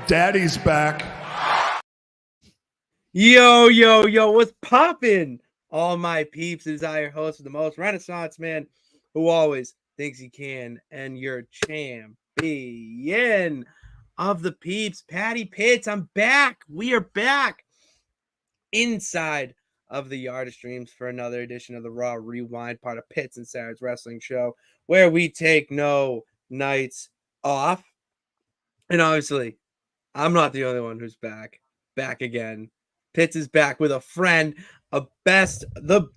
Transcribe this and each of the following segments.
Daddy's back. Yo, what's poppin'? All my peeps, it is I, your host of the most Renaissance man who always thinks he can, and your champion of the peeps, Patty Pitts. I'm back. We are back inside of the Yard of Streams for another edition of the Raw Rewind, part of Pitts and Sara's wrestling show, where we take no nights off. And obviously, I'm not the only one who's back again. Pitts is back with a friend, the best of the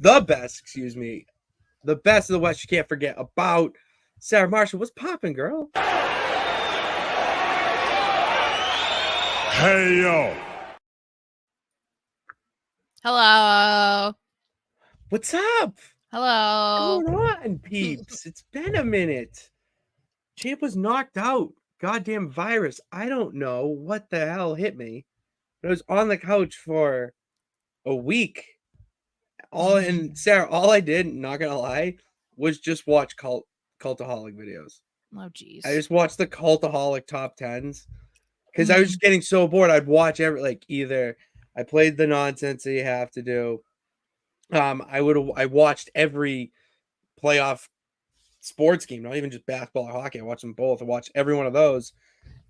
West. You can't forget about Sara Marshall. What's popping, girl? Hey, yo. Hello. What's up? Hello. What's going on, peeps? It's been a minute. Champ was knocked out. Goddamn virus. I don't know what the hell hit me. I was on the couch for a week. And Sara, all I did, not gonna lie, was just watch cultaholic videos. Oh jeez. I just watched the cultaholic top 10s because I was just getting so bored. I'd watch either I played the nonsense that you have to do. I watched every playoff sports game, not even just basketball or hockey. I watched them both. I watched every one of those.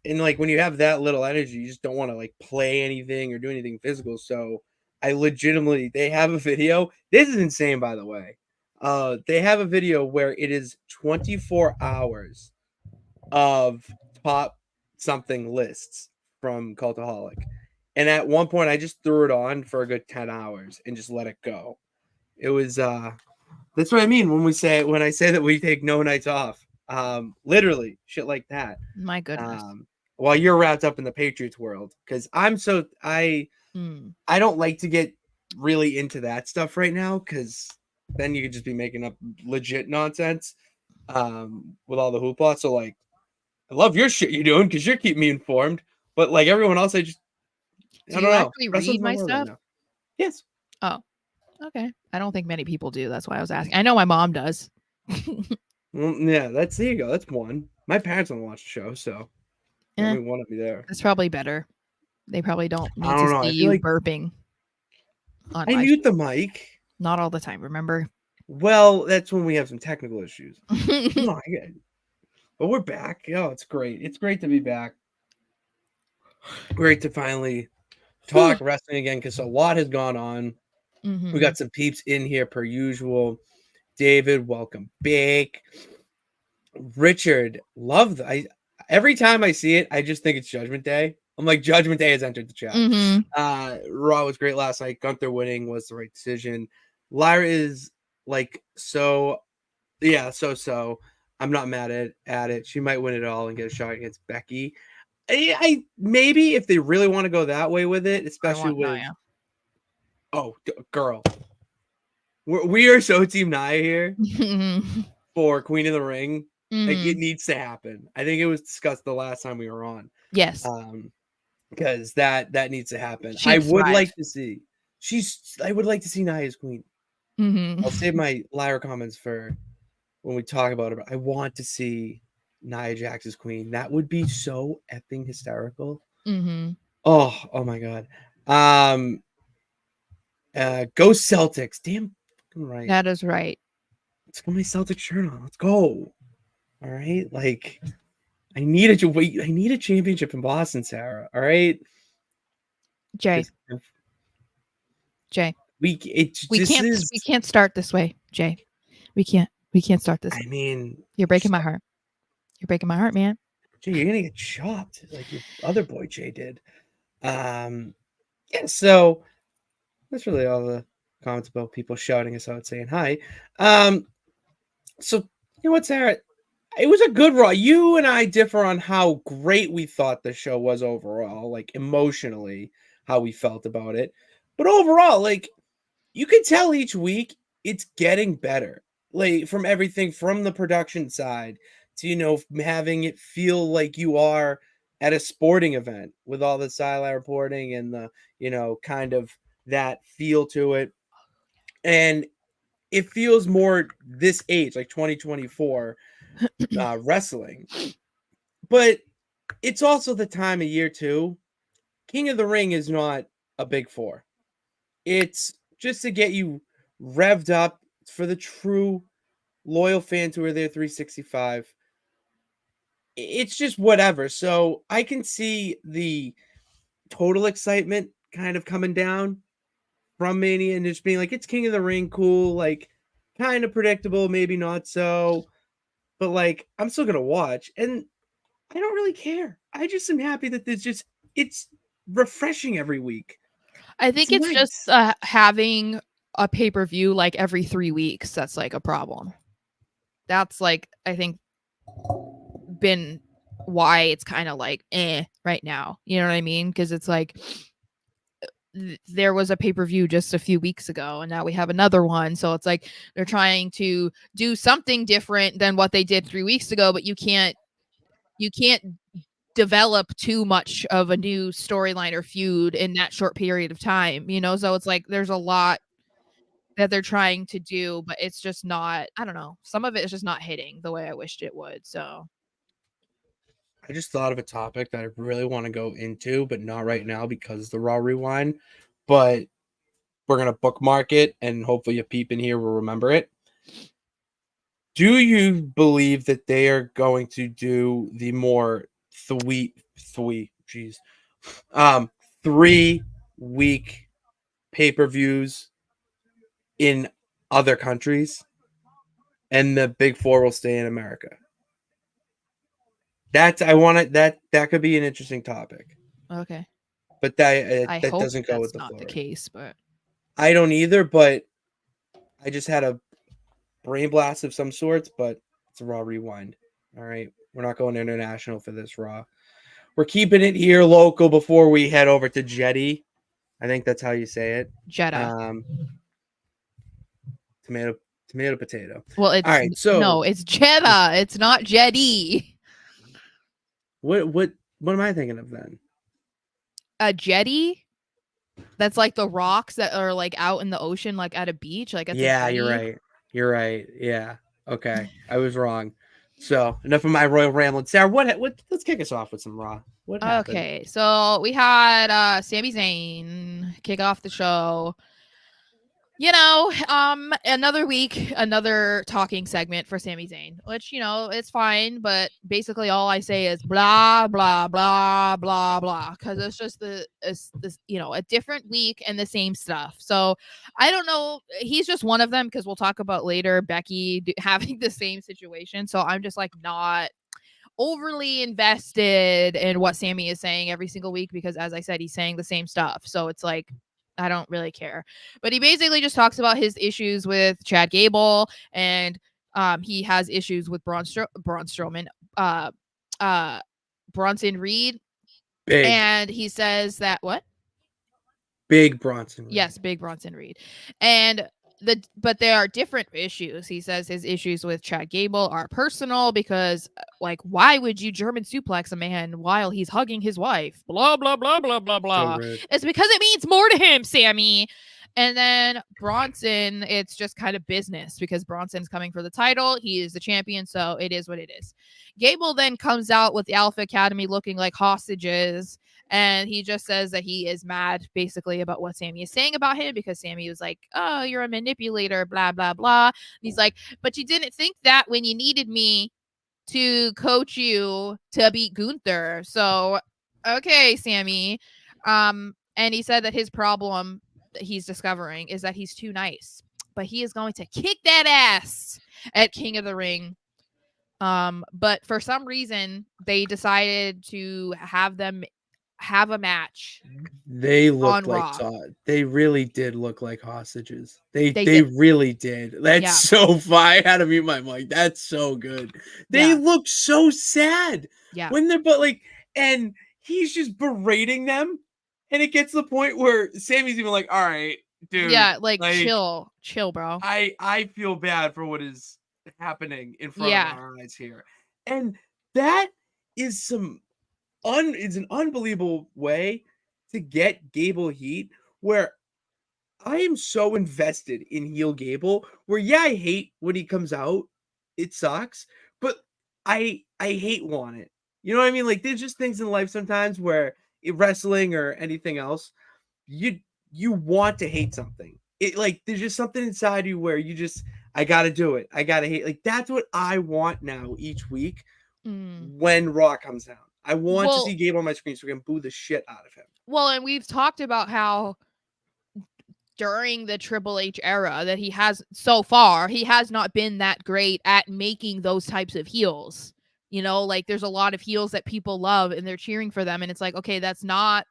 And when you have that little energy, you just don't want to play anything or do anything physical. So I legitimately, they have a video. This is insane, by the way. They have a video where it is 24 hours of top something lists from Cultaholic. And at one point, I just threw it on for a good 10 hours and just let it go. It was, that's what I mean when I say that we take no nights off. Literally shit like that. My goodness. While you're wrapped up in the Patriots world, because I don't like to get really into that stuff right now, because then you could just be making up legit nonsense with all the hoopla. So I love your shit you're doing because you're keeping me informed, but everyone else, I don't know. Actually read my stuff? Right, yes. Oh, okay. I don't think many people do. That's why I was asking. I know my mom does. Well, yeah, there you go. That's one. My parents don't watch the show, so we want to be there. That's probably better. They probably don't need to see you burping. I mute the mic. Not all the time, remember? Well, that's when we have some technical issues. Come on, but we're back. Oh, it's great. It's great to be back. Great to finally talk wrestling again, because a lot has gone on. Mm-hmm. We got some peeps in here per usual. David, welcome back. Richard, every time I see it, I just think it's Judgment Day. I'm like, Judgment Day has entered the chat. Mm-hmm. Raw was great last night. Gunther winning was the right decision. Lyra is so. I'm not mad at it. She might win it all and get a shot against Becky. I maybe if they really want to go that way with it, especially with Nia. Oh, girl, we are so Team Nia here for Queen of the Ring. It needs to happen. I think it was discussed the last time we were on. Yes. Because that needs to happen. I would like to see Nia as queen. Mm-hmm. I'll save my Lyra comments for when we talk about it. But I want to see Nia Jax as queen. That would be so effing hysterical. Mm-hmm. Oh my god. Go Celtics. Damn right. That is right. Let's put my Celtics shirt on. Let's go. All right. I need a championship in Boston, Sara. All right. Jay. We can't start this way, Jay. We can't start this. I mean, you're breaking my heart. You're breaking my heart, man. Jay, you're gonna get chopped like your other boy Jay did. Yeah, so that's really all the comments about people shouting us out saying hi. So you know what, Sara? It was a good Raw. You and I differ on how great we thought the show was overall, emotionally, how we felt about it. But overall, you can tell each week it's getting better. From everything from the production side to, having it feel like you are at a sporting event with all the sideline reporting and the, kind of that feel to it. And it feels more this age, 2024 wrestling. But it's also the time of year too. King of the Ring is not a big four. It's just to get you revved up for the true loyal fans who are there 365. It's just whatever. So I can see the total excitement kind of coming down from Mania and just being like, it's King of the Ring, cool, like kind of predictable, maybe not so, but like I'm still gonna watch, and I don't really care. I just am happy that it's refreshing every week. I think it's just having a pay-per-view like every 3 weeks that's like a problem. That's like I think been why it's kind of like right now. You know what I mean? Because it's like there was a pay-per-view just a few weeks ago and now we have another one, so it's like they're trying to do something different than what they did 3 weeks ago, but you can't develop too much of a new storyline or feud in that short period of time, you know? So it's like there's a lot that they're trying to do, but it's just not, I don't know, some of it is just not hitting the way I wished it would. So I just thought of a topic that I really want to go into, but not right now because the Raw Rewind. But we're gonna bookmark it, and hopefully a peep in here will remember it. Do you believe that they are going to do the more 3-week pay-per-views in other countries, and the big four will stay in America? That could be an interesting topic. okay. But I that hope doesn't go with that's the not flow. the case, but I don't either, but I just had a brain blast of some sorts, but it's a Raw Rewind. All right. We're not going international for this Raw. We're keeping it here local before we head over to Jetty. I think that's how you say it. Jeddah. Tomato, tomato, potato. Well, it's All right. So no, it's Jeddah. It's not Jetty. what am I thinking of then? A jetty? That's like the rocks that are like out in the ocean, like at a beach. Like it's a jetty. You're right. You're right. Yeah. Okay. I was wrong. So enough of my royal rambling. Sarah, what let's kick us off with some Raw. What happened? Okay, so we had Sami Zayn kick off the show. You know, another week, another talking segment for Sami Zayn, which, you know, it's fine, but basically all I say is blah, blah, blah, blah, blah, because it's just this, you know, a different week and the same stuff. So I don't know. He's just one of them because we'll talk about later Becky having the same situation. So I'm just like not overly invested in what Sami is saying every single week because, as I said, he's saying the same stuff. So it's like, I don't really care. But he basically just talks about his issues with Chad Gable, and he has issues with Braun Strowman, Bronson Reed. Big. And he says that what? Big Bronson Reed. Yes, big Bronson Reed. And but there are different issues. He says his issues with Chad Gable are personal because, like, why would you German suplex a man while he's hugging his wife? Blah blah blah blah blah blah. So it's because it means more to him, Sami. And then Bronson, it's just kind of business because Bronson's coming for the title. He is the champion, so it is what it is. Gable then comes out with the Alpha Academy looking like hostages. And he just says that he is mad basically about what Sami is saying about him because Sami was like, oh, you're a manipulator, blah, blah, blah. And he's like, but you didn't think that when you needed me to coach you to beat Gunther. So, okay, Sami. And he said that his problem that he's discovering is that he's too nice, but he is going to kick that ass at King of the Ring. But for some reason, they decided to have them have a match. They looked like they really did look like hostages. They did. Really did. That's so fun. I had to mute my mic. That's so good. They look so sad. Yeah. When they're like, and he's just berating them, and it gets to the point where Sammy's even like, all right, dude. Yeah, like chill, bro. I feel bad for what is happening in front of our eyes here. And that is is an unbelievable way to get Gable heat, where I am so invested in heel Gable, where I hate when he comes out. It sucks, but I hate want it. You know what I mean? Like there's just things in life sometimes where wrestling or anything else, you you want to hate something. It like there's just something inside you where you just I gotta do it. I gotta hate. Like that's what I want now each week Mm. when Raw comes out. I want to see Well, Gabe on my screen so we can boo the shit out of him. and we've talked about how during the Triple H era that he has so far, he has not been that great at making those types of heels. You know, like there's a lot of heels that people love and they're cheering for them. And it's like, okay, that's not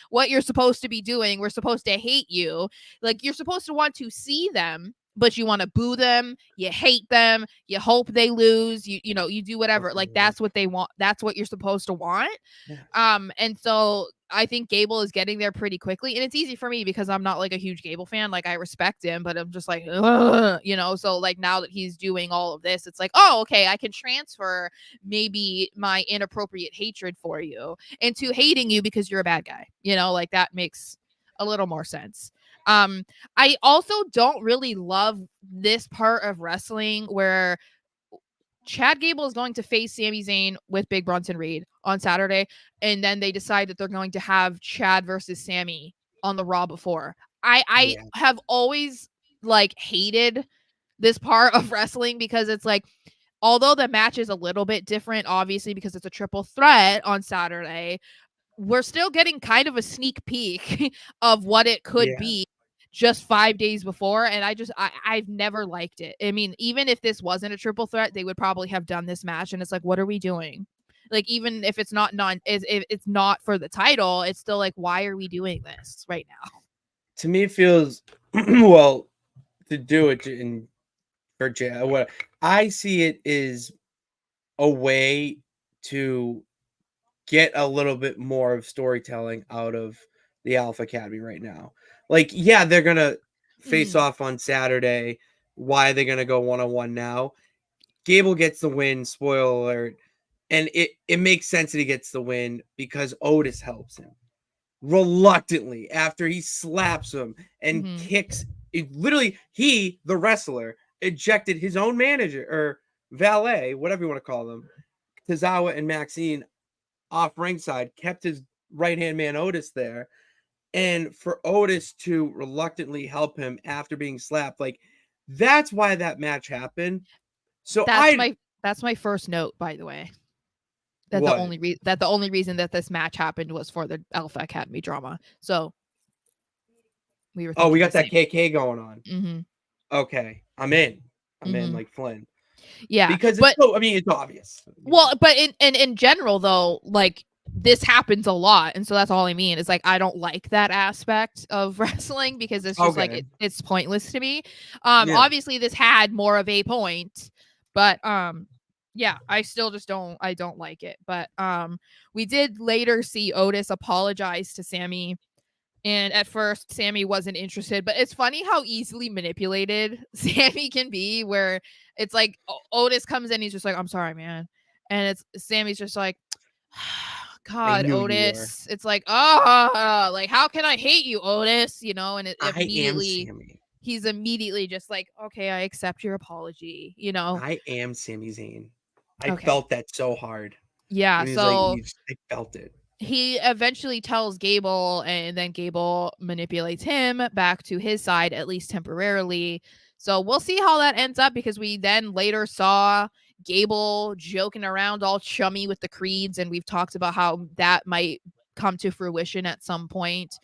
what you're supposed to be doing. We're supposed to hate you. Like you're supposed to want to see them, but you want to boo them, you hate them, you hope they lose, you do whatever. Like that's what they want. That's what you're supposed to want. Yeah. And so I think Gable is getting there pretty quickly. And it's easy for me because I'm not like a huge Gable fan. Like I respect him, but I'm just like, so like now that he's doing all of this, it's like, oh, okay, I can transfer maybe my inappropriate hatred for you into hating you because you're a bad guy. Like that makes a little more sense. I also don't really love this part of wrestling where Chad Gable is going to face Sami Zayn with Big Bronson Reed on Saturday, and then they decide that they're going to have Chad versus Sami on the Raw before. I Yeah. have always like hated this part of wrestling because it's like, although the match is a little bit different, obviously because it's a triple threat on Saturday, we're still getting kind of a sneak peek of what it could Yeah. be just 5 days before, and I've never liked it. I mean, even if this wasn't a triple threat, they would probably have done this match, and it's like, what are we doing? Like, even if it's not if it's not for the title, it's still like, why are we doing this right now? To me, it feels well to do it in for what I see it is a way to get a little bit more of storytelling out of the Alpha Academy right now. Like, yeah, they're gonna face Mhm. off on Saturday. Why are they gonna go 1-on-1 now? Gable gets the win, spoiler alert, and it makes sense that he gets the win because Otis helps him reluctantly after he slaps him and Mhm. kicks it. Literally, he, the wrestler, ejected his own manager or valet, whatever you want to call them, Tozawa and Maxine off ringside, kept his right hand man Otis there. And for Otis to reluctantly help him after being slapped, like that's why that match happened. So That's I my that's my first note, by the way. what? That the only reason that this match happened was for the Alpha Academy drama. So we were Oh, we thinking the got that same. KK going on. Mhm. Okay, I'm in. I'm in Mhm. like Flynn Yeah, because it's but so. I mean, it's obvious. but in general though, like this happens a lot, and so that's all I mean. Is like I don't like that aspect of wrestling because it's just like Okay. it's pointless to me. Yeah. Obviously this had more of a point, but yeah, I still just don't like it. But we did later see Otis apologize to Sammy. And at first, Sammy wasn't interested, but it's funny how easily manipulated Sammy can be. Where it's like Otis comes in, he's just like, "I'm sorry, man," and it's Sammy's just like, I "God, knew you were. Otis." It's like, "Oh, like how can I hate you, Otis?" And it I am immediately Sammy. he's immediately just like, "Okay, I accept your apology." You know? I am Sami Zayn. I Okay, felt that so hard yeah. when he's like, So you just, I felt it. he eventually tells Gable, and then Gable manipulates him back to his side, at least temporarily. So we'll see how that ends up because we then later saw Gable joking around all chummy with the Creeds, and we've talked about how that might come to fruition at some point.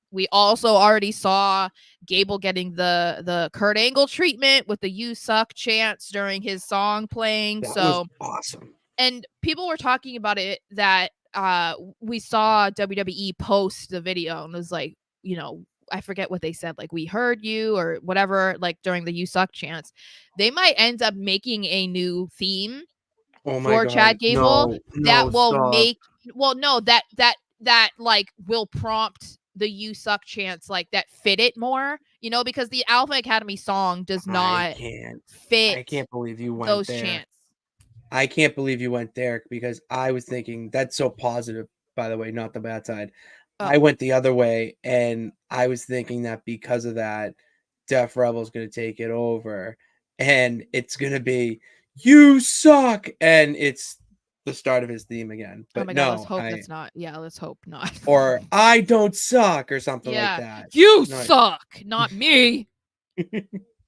We also already saw Gable getting the Kurt Angle treatment with the "You Suck" chants during his song playing. That was So, awesome. and people were talking about it that we saw WWE post the video and was like, I forget what they said, like, we heard you or whatever, like during the "You Suck" chants. They might end up making a new theme Oh my for god. Chad Gable No, no, that will stop. make well no that like will prompt the "You Suck" chants like that fit it more, because the Alpha Academy song does I not can't. I fit can't believe you went those there. chants. I can't believe you went there because I was thinking that's so positive, by the way, not the bad side. I Oh, went the other way and I was thinking that because of that, Def Rebel's gonna take it over and it's gonna be you suck and it's the start of his theme again. Oh But my god, let's no, hope that's not. Yeah, let's hope not. or I don't suck or something like Yeah, that. you No. suck, not me.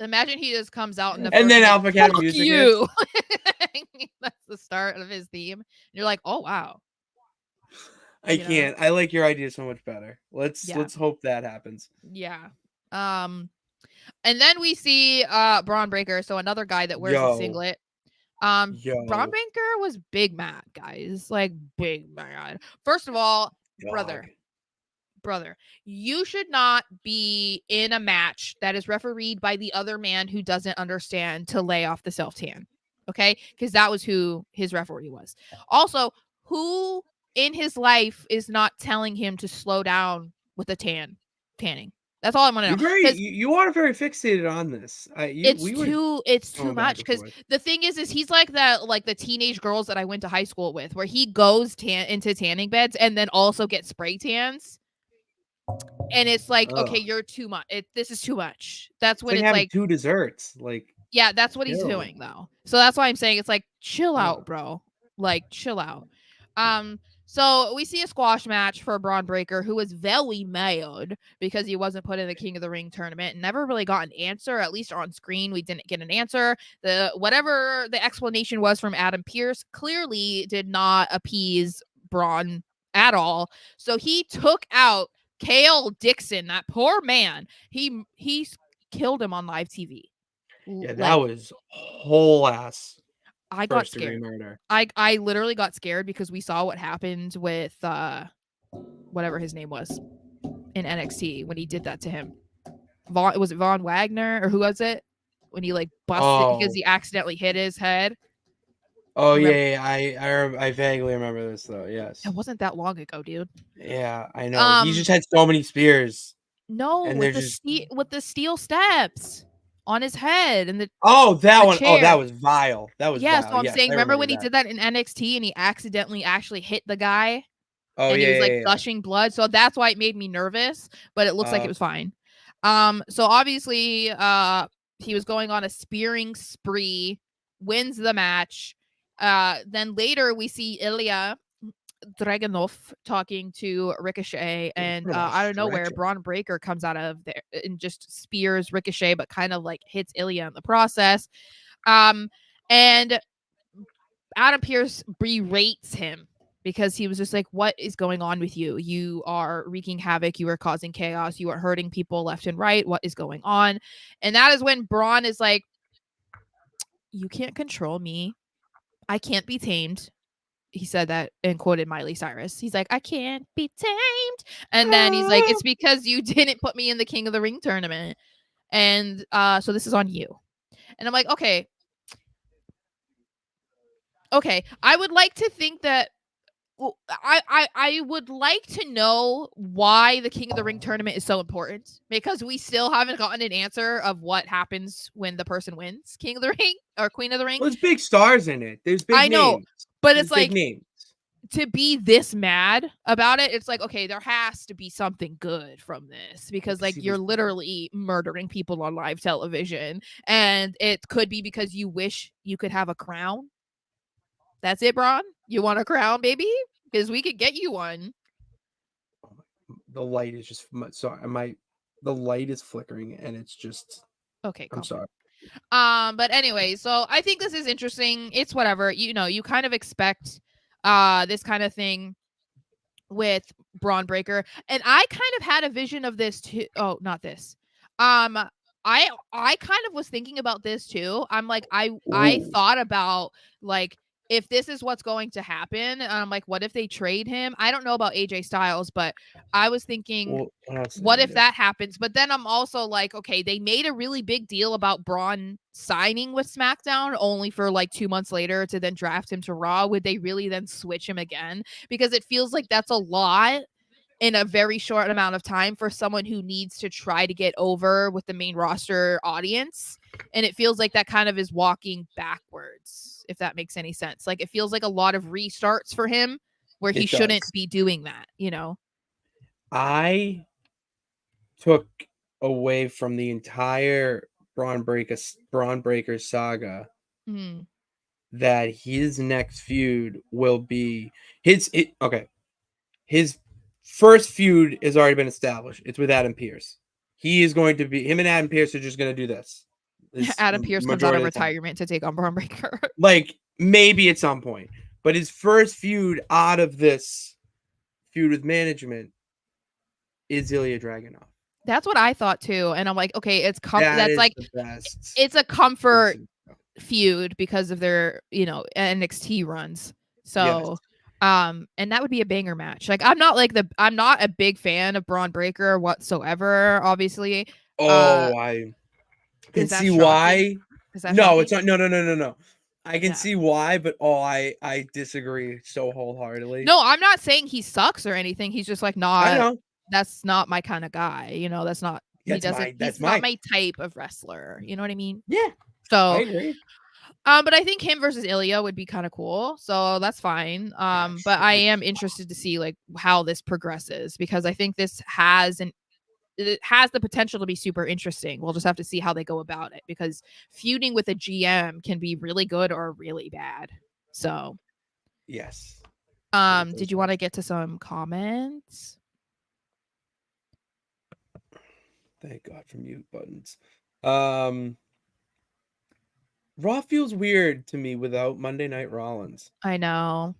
Imagine he just comes out in the And first then like, Alpha Cat fuck music hits. you. That's the start of his theme. And you're like, oh wow. I You know? can't. I like your idea so much better. Let's Yeah. hope that happens. Yeah. And then we see Braun Breaker, so another guy that wears a Yo, singlet. Braun yo, Breaker was big mad, guys. Like big mad. First of all, dog. brother, you should not be in a match that is refereed by the other man who doesn't understand to lay off the self tan. Okay? Because that was who his referee was. Also, who in his life is not telling him to slow down with the tanning? That's all I want to know. Because You are very fixated on this. We were it's too going back much. and Because forth. the thing is he's like the teenage girls that I went to high school with, where he goes into tanning beds and then also gets spray tans. And it's like, okay, Ugh. you're too much. This is too much. That's It's when like it's having like, 2 desserts. Like, yeah, that's what he's chill. doing though. So that's why I'm saying it's like, chill out, Ugh. bro. Like, chill out. So we see a squash match for Braun Breaker, who was very mad because he wasn't put in the King of the Ring tournament and never really got an answer. At least on screen, we didn't get an answer. Whatever the explanation was from Adam Pearce clearly did not appease Braun at all. So he took out Kale Dixon, that poor man. He killed him on live TV. Yeah, that Like, was whole ass I got first degree scared. murder. I literally got scared because we saw what happened with whatever his name was in NXT when he did that to him. Was it Von Wagner or who was it? When he like busted because Oh. he accidentally hit his head. Oh, Remember? yeah, I vaguely remember this, though, It yes. wasn't that long ago, dude. Yeah, I know. He Um, just had so many spears, no, and they're with the just steel steps on his head and Oh, that the one. Oh, that chair. was vile. That was Yeah, so vile. I'm Yes, saying, I remember remember when he that. did that in NXT and he accidentally actually hit the guy Oh, and he yeah, was like yeah, yeah. gushing blood? So that's why it made me nervous, but it looks like it was Okay. fine. So obviously, he was going on a spearing spree, wins the match. Then later we see Ilya Dragunov talking to Ricochet, and Talk about out of nowhere, stretching. Braun Breaker comes out of there and just spears Ricochet, but kind of like hits Ilya in the process. And Adam Pearce berates him because he was just like, what is going on with you? You are wreaking havoc. You are causing chaos. You are hurting people left and right. What is going on? And that is when Braun is like, you can't control me. I can't be tamed. He said that and quoted Miley Cyrus. He's like, I can't be tamed. And then he's like, it's because you didn't put me in the King of the Ring tournament. And so this is on you. And I'm like, okay. I would like to think that I would like to know why the King of the Ring tournament is so important, because we still haven't gotten an answer of what happens when the person wins King of the Ring or Queen of the Ring. Well, there's big stars in it. There's big I know, names. but There's it's big like, names. to be this mad about it, it's like, okay, there has to be something good from this, because like See, you're literally murdering people on live television, and it could be because you wish you could have a crown. That's it, Braun? You want a crown, baby? Because we could get you one. the light is just sorry. The light is flickering, and it's just. Okay, I'm calm down. sorry. But anyway, so I think this is interesting. It's whatever. You kind of expect this kind of thing with Braun Breaker. And I kind of had a vision of this too. Oh, not this. Um I kind of was thinking about this too. I'm like, I Ooh. thought about like, if this is what's going to happen, I'm like, what if they trade him? I don't know about AJ Styles, but I was thinking, What else did what they if do? that happens? But then I'm also like, okay, they made a really big deal about Braun signing with SmackDown, only for like 2 months later to then draft him to Raw. Would they really then switch him again? Because it feels like that's a lot in a very short amount of time for someone who needs to try to get over with the main roster audience. And it feels like that kind of is walking backwards, if that makes any sense. Like, it feels like a lot of restarts for him where he It shouldn't does. be doing that, you know? I took away from the entire Braun Breaker saga Mm. that his next feud will be okay. His first feud has already been established. It's with Adam Pearce. He is going to be him and Adam Pearce are just going to do this. Adam Pearce comes out of retirement to take on Braun Breaker. Like maybe at some point, but his first feud out of this feud with management is Ilya Dragunov. That's what I thought too, and I'm like, okay, it's That is like the best. It's a comfort feud because of their NXT runs. So, yes. And that would be a banger match. Like I'm not a big fan of Braun Breaker whatsoever. Obviously, I can see why. No, it's not. No. I can see why, but I disagree so wholeheartedly. No, I'm not saying he sucks or anything. He's just like not. I know. That's not my kind of guy. That's not. He's not my type of wrestler. You know what I mean? Yeah. So I agree. But I think him versus Ilya would be kind of cool. So that's fine. But I am interested to see like how this progresses because I think this it has the potential to be super interesting. We'll just have to see how they go about it because feuding with a GM can be really good or really bad. So, yes. Did you want to get to some comments? Thank God for mute buttons. Raw feels weird to me without Monday Night Rollins. I know.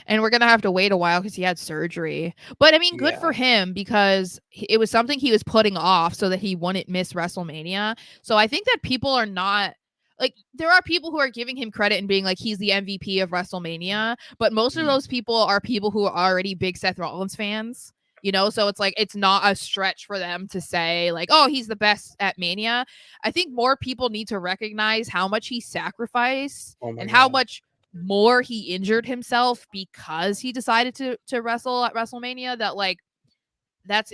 And we're going to have to wait a while because he had surgery. But I mean, good for him because it was something he was putting off so that he wouldn't miss WrestleMania. So I think that people are not like, there are people who are giving him credit and being like, he's the MVP of WrestleMania. But most of those people are people who are already big Seth Rollins fans. So it's like, it's not a stretch for them to say like, oh, he's the best at Mania. I think more people need to recognize how much he sacrificed and how much more he injured himself because he decided to wrestle at WrestleMania. That like, that's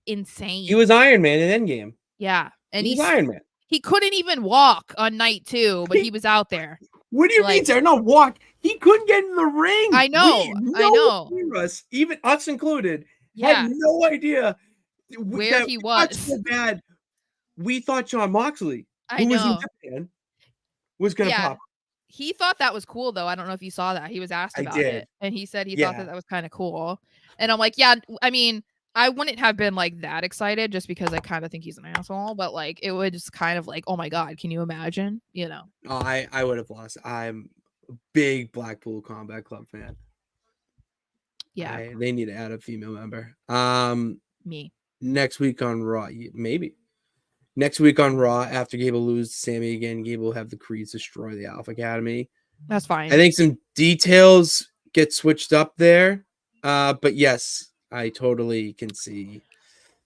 insane. He was Iron Man in Endgame. Yeah. And he was Iron Man. He couldn't even walk on night 2, but he was out there. What do you mean, sir? No, walk. He couldn't get in the ring. I know. I know. Us, even us included, had no idea where he was. So bad. We thought Jon Moxley, who was in Japan, was going to pop. He thought that was cool, though. I don't know if you saw that. He was asked about it, and he said he thought that was kind of cool. And I'm like, yeah, I mean, I wouldn't have been like that excited just because I kind of think he's an asshole, but like it would just kind of like, oh my God, can you imagine? Oh, I would have lost. I'm a big Blackpool Combat Club fan. Yeah. They need to add a female member. Me. Next week on Raw, maybe. Next week on Raw, after Gable loses Sammy again, Gable will have the Creeds destroy the Alpha Academy. That's fine. I think some details get switched up there. But yes, I totally can see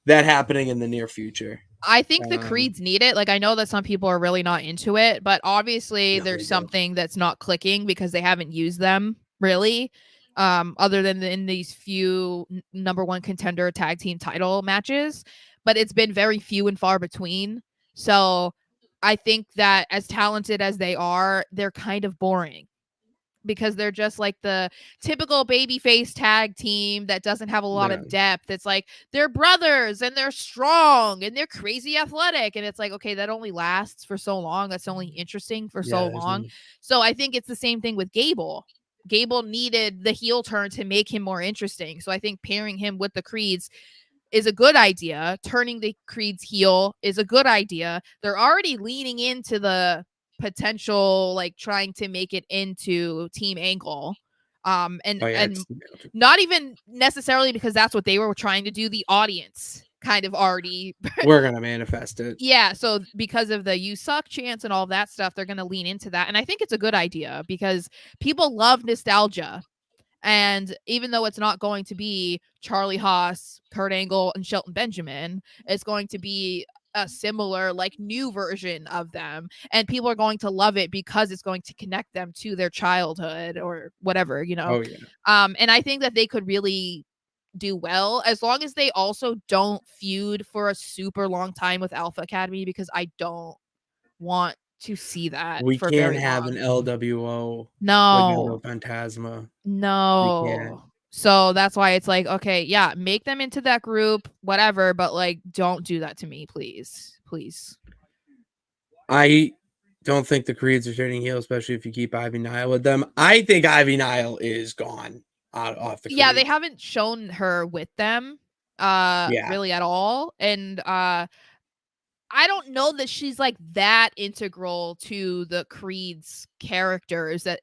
that happening in the near future. I think the Creeds need it. Like, I know that some people are really not into it, but obviously there's something that's not clicking because they haven't used them really. Other than in these few number 1 contender tag team title matches, but it's been very few and far between. So I think that as talented as they are, they're kind of boring because they're just like the typical babyface tag team that doesn't have a lot of depth. It's like they're brothers and they're strong and they're crazy athletic. And it's like, okay, that only lasts for so long. That's only interesting for so long. So I think it's the same thing with Gable. Gable needed the heel turn to make him more interesting. So I think pairing him with the Creeds is a good idea. Turning the Creeds heel is a good idea. They're already leaning into the potential, like trying to make it into Team Angle. And not even necessarily because that's what they were trying to do. The audience kind of already we're gonna manifest it. Yeah, so because of the "you suck" chants and all of that stuff, they're gonna lean into that, and I think it's a good idea because people love nostalgia. And even though it's not going to be Charlie Haas, Kurt Angle, and Shelton Benjamin, it's going to be a similar, like, new version of them, and people are going to love it because it's going to connect them to their childhood or whatever, Oh yeah. And I think that they could really do well as long as they also don't feud for a super long time with Alpha Academy, because I don't want to see that. We can't have an LWO. No. Phantasma. No. So that's why it's like, okay, yeah, make them into that group, whatever, but like don't do that to me, please. Please. I don't think the Creeds are turning heel, especially if you keep Ivy Nile with them. I think Ivy Nile is gone off the Yeah, they Creeds. haven't shown her with them Yeah. really at all. And I don't know that she's like that integral to the Creed's characters that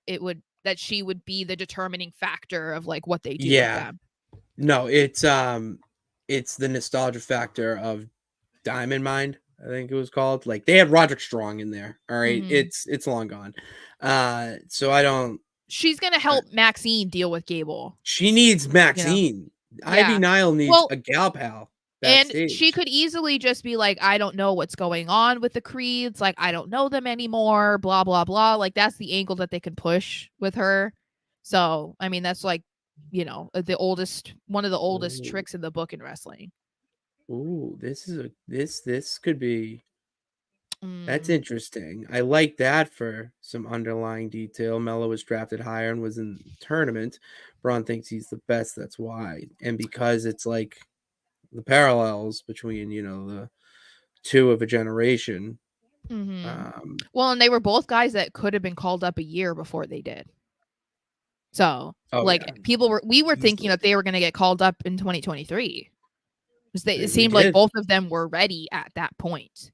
she would be the determining factor of like what they do with Yeah. them. No, it's the nostalgia factor of Diamond Mind, I think it was called. Like they had Roderick Strong in there. All right. Mm-hmm. It's long gone. So I don't She's gonna help Maxine deal with Gable. she needs You know? Maxine. Ivy Yeah. Nile needs Well, a gal pal and she backstage. could easily just be like, I don't know what's going on with the Creeds. Like, I don't know them anymore. Blah, blah, blah. Like, that's the angle that they could push with her. So, I mean, that's like, one of the oldest Ooh, tricks in the book in wrestling. ooh, this could be that's Mm. interesting. I like that for some underlying detail. Mello was drafted higher and was in the tournament. Braun thinks he's the best. That's why. And because it's like the parallels between, the two of a generation. Hmm. Um, Well, and they were both guys that could have been called up a year before they did. So, oh, like, yeah. we were thinking Easily. that they were going to get called up in 2023. It We seemed like did. both of them were ready at that point.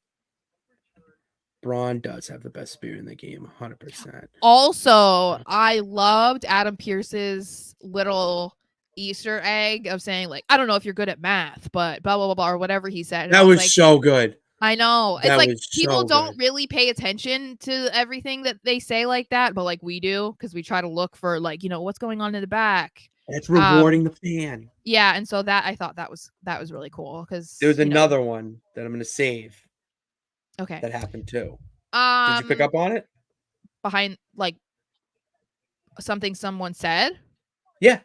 Braun does have the best spear in the game, 100%. Also, I loved Adam Pearce's little Easter egg of saying, like, I don't know if you're good at math, but blah, blah, blah, blah, or whatever he said. And That I was was like, so good. I know. It's That like was people so don't good. really pay attention to everything that they say like that, but like we do because we try to look for like, what's going on in the back. That's Um, rewarding the fan. yeah, and so I thought that was really cool There because was another one that I'm going to save okay. that happened too. Did you pick Um, up on it? behind like something someone said. Yeah.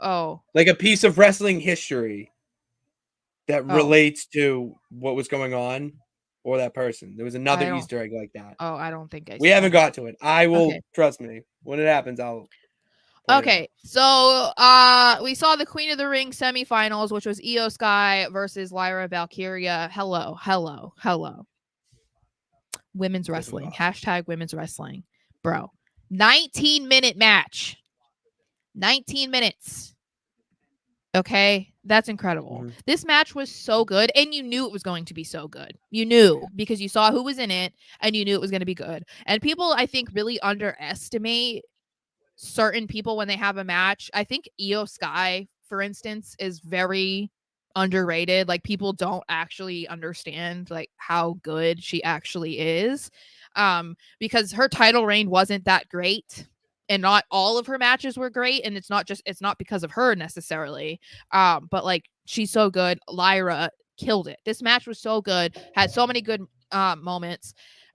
Oh, Like a piece of wrestling history that oh, relates to what was going on or that person. There was another I don't. Easter egg like that. Oh, I don't think I We saw haven't that. got to it. I Okay. will, trust me, when it happens, I'll point it Okay, out. so we saw the Queen of the Ring semifinals, which was Io Sky versus Lyra Valkyria. Hello, hello, hello. Women's This was wrestling. awesome. Hashtag women's wrestling. Bro. 19-minute match. 19 minutes. Okay, that's incredible. Mm-hmm. This match was so good, and you knew it was going to be so good. You knew because you saw who was in it, and you knew it was going to be good. And people, I think, really underestimate certain people when they have a match. I think Io Sky, for instance, is very underrated. Like people don't actually understand like how good she actually is. Because her title reign wasn't that great. And not all of her matches were great. And it's not because of her necessarily. But like she's so good. Lyra killed it. This match was so good, had so many good moments.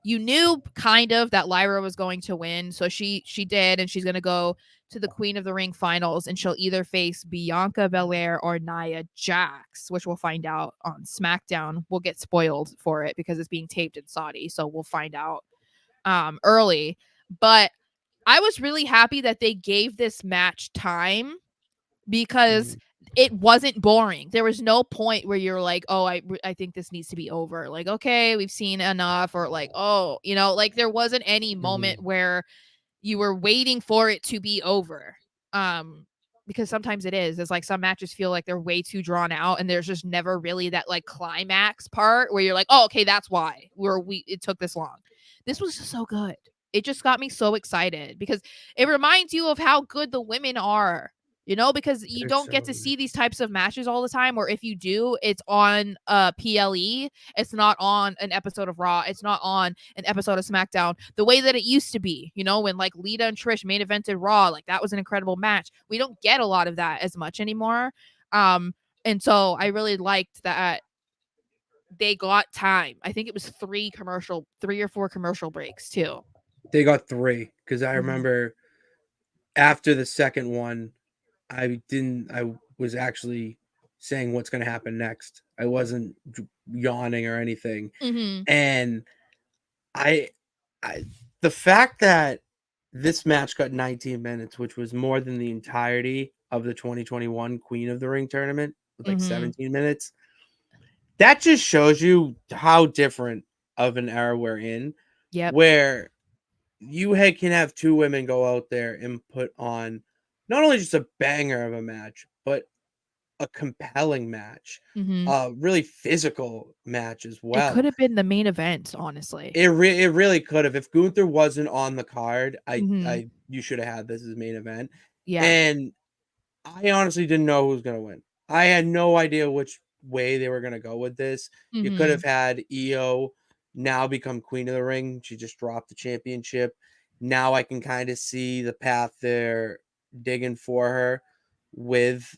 You knew kind of that Lyra was going to win, so she did, and she's going to go to the Queen of the Ring finals, and she'll either face Bianca Belair or Nia Jax, which we'll find out on SmackDown. We'll get spoiled for it because it's being taped in Saudi, so we'll find out early. But I was really happy that they gave this match time because Mm-hmm. it wasn't boring. There was no point where you're like, oh, I think this needs to be over. Like, okay, we've seen enough, or like, oh, like there wasn't any moment Mm-hmm. where you were waiting for it to be over. Because sometimes it is. It's like some matches feel like they're way too drawn out, and there's just never really that like climax part where you're like, oh, okay, that's why it took this long. This was just so good. It just got me so excited because it reminds you of how good the women are, because you They're don't get so to good. see these types of matches all the time, or if you do, it's on PLE. It's not on an episode of Raw. It's not on an episode of SmackDown the way that it used to be, when like Lita and Trish main evented Raw. Like that was an incredible match. We don't get a lot of that as much anymore. And so I really liked that they got time. I think it was 3 or 4 commercial breaks too. They got 3 because I Mhm. remember after the second one, I was actually saying what's going to happen next. I wasn't yawning or anything. Mhm. And I, I, the fact that this match got 19 minutes, which was more than the entirety of the 2021 Queen of the Ring tournament with like Mhm. 17 minutes, that just shows you how different of an era we're in. Yep. where can have two women go out there and put on not only just a banger of a match, but a compelling match, Mm-hmm. a really physical match as It could well. have been the main event, honestly. It really could have. If Gunther wasn't on the card, Mm-hmm. you should have had this as main event. Yeah. And I honestly didn't know who was gonna win. I had no idea which way they were gonna go with this. You could Mm-hmm. have had Io now become queen of the ring. She just dropped the championship. Now I can kind of see the path they're digging for her with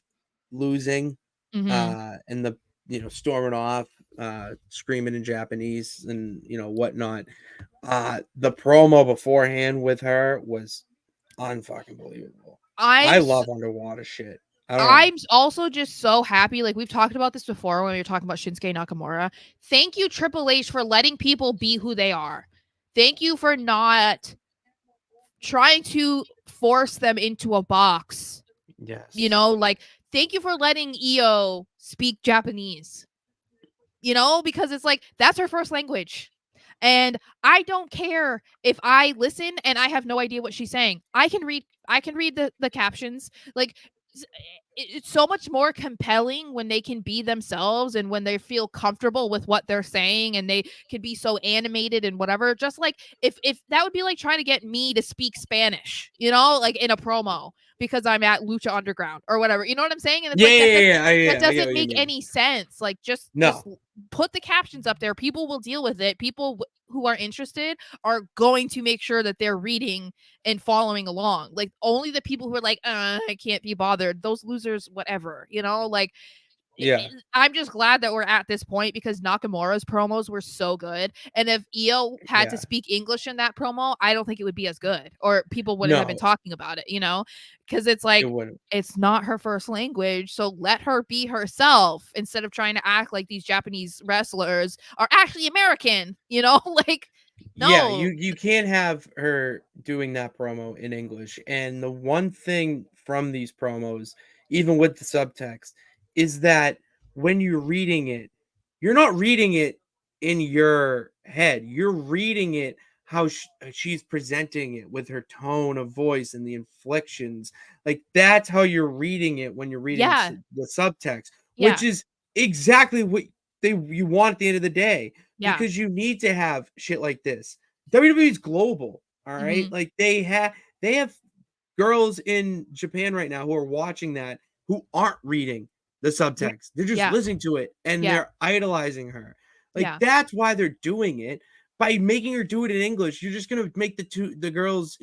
losing Mm-hmm. and the storming off, screaming in Japanese and whatnot. The promo beforehand with her was unfucking believable. I I'm love underwater shit. I don't know. I'm also just so happy. Like we've talked about this before when we were talking about Shinsuke Nakamura. Thank you, Triple H, for letting people be who they are. Thank you for not trying to force them into a box. Yes. Like thank you for letting Io speak Japanese. Because it's like that's her first language. And I don't care if I listen and I have no idea what she's saying. I can read the captions. Like it's so much more compelling when they can be themselves and when they feel comfortable with what they're saying and they can be so animated and whatever. Just like if that would be like trying to get me to speak Spanish, like in a promo because I'm at Lucha Underground or whatever. You know what I'm saying? And it's Yeah, like that yeah, doesn't yeah, yeah. that I get doesn't what you make mean. any sense. Like just No. put the captions up there. People will deal with it. People who are interested are going to make sure that they're reading and following along. Like only the people who are like, I can't be bothered. Those losers, whatever. Like Yeah. I'm just glad that we're at this point because Nakamura's promos were so good. And if Io had to Yeah. speak English in that promo, I don't think it would be as good or people wouldn't have been No, talking about it, because it's it like, wouldn't. it's not her first language. So let her be herself instead of trying to act like these Japanese wrestlers are actually American, like, Yeah, no. you can't have her doing that promo in English. And the one thing from these promos, even with the subtext, is that when you're reading it, you're not reading it in your head. You're reading it how she's presenting it with her tone of voice and the inflections. Like that's how you're reading it when you're reading Yeah. the subtext, which Yeah. is exactly what you want at the end of the day Yeah. because you need to have shit like this. WWE is global, all right? Hmm. Like they have girls in Japan right now who are watching that who aren't reading the Yeah. subtext. They're just Yeah. listening to it and Yeah. they're idolizing her. Like Yeah. that's why they're doing it. By making her do it in English, you're just gonna make the girls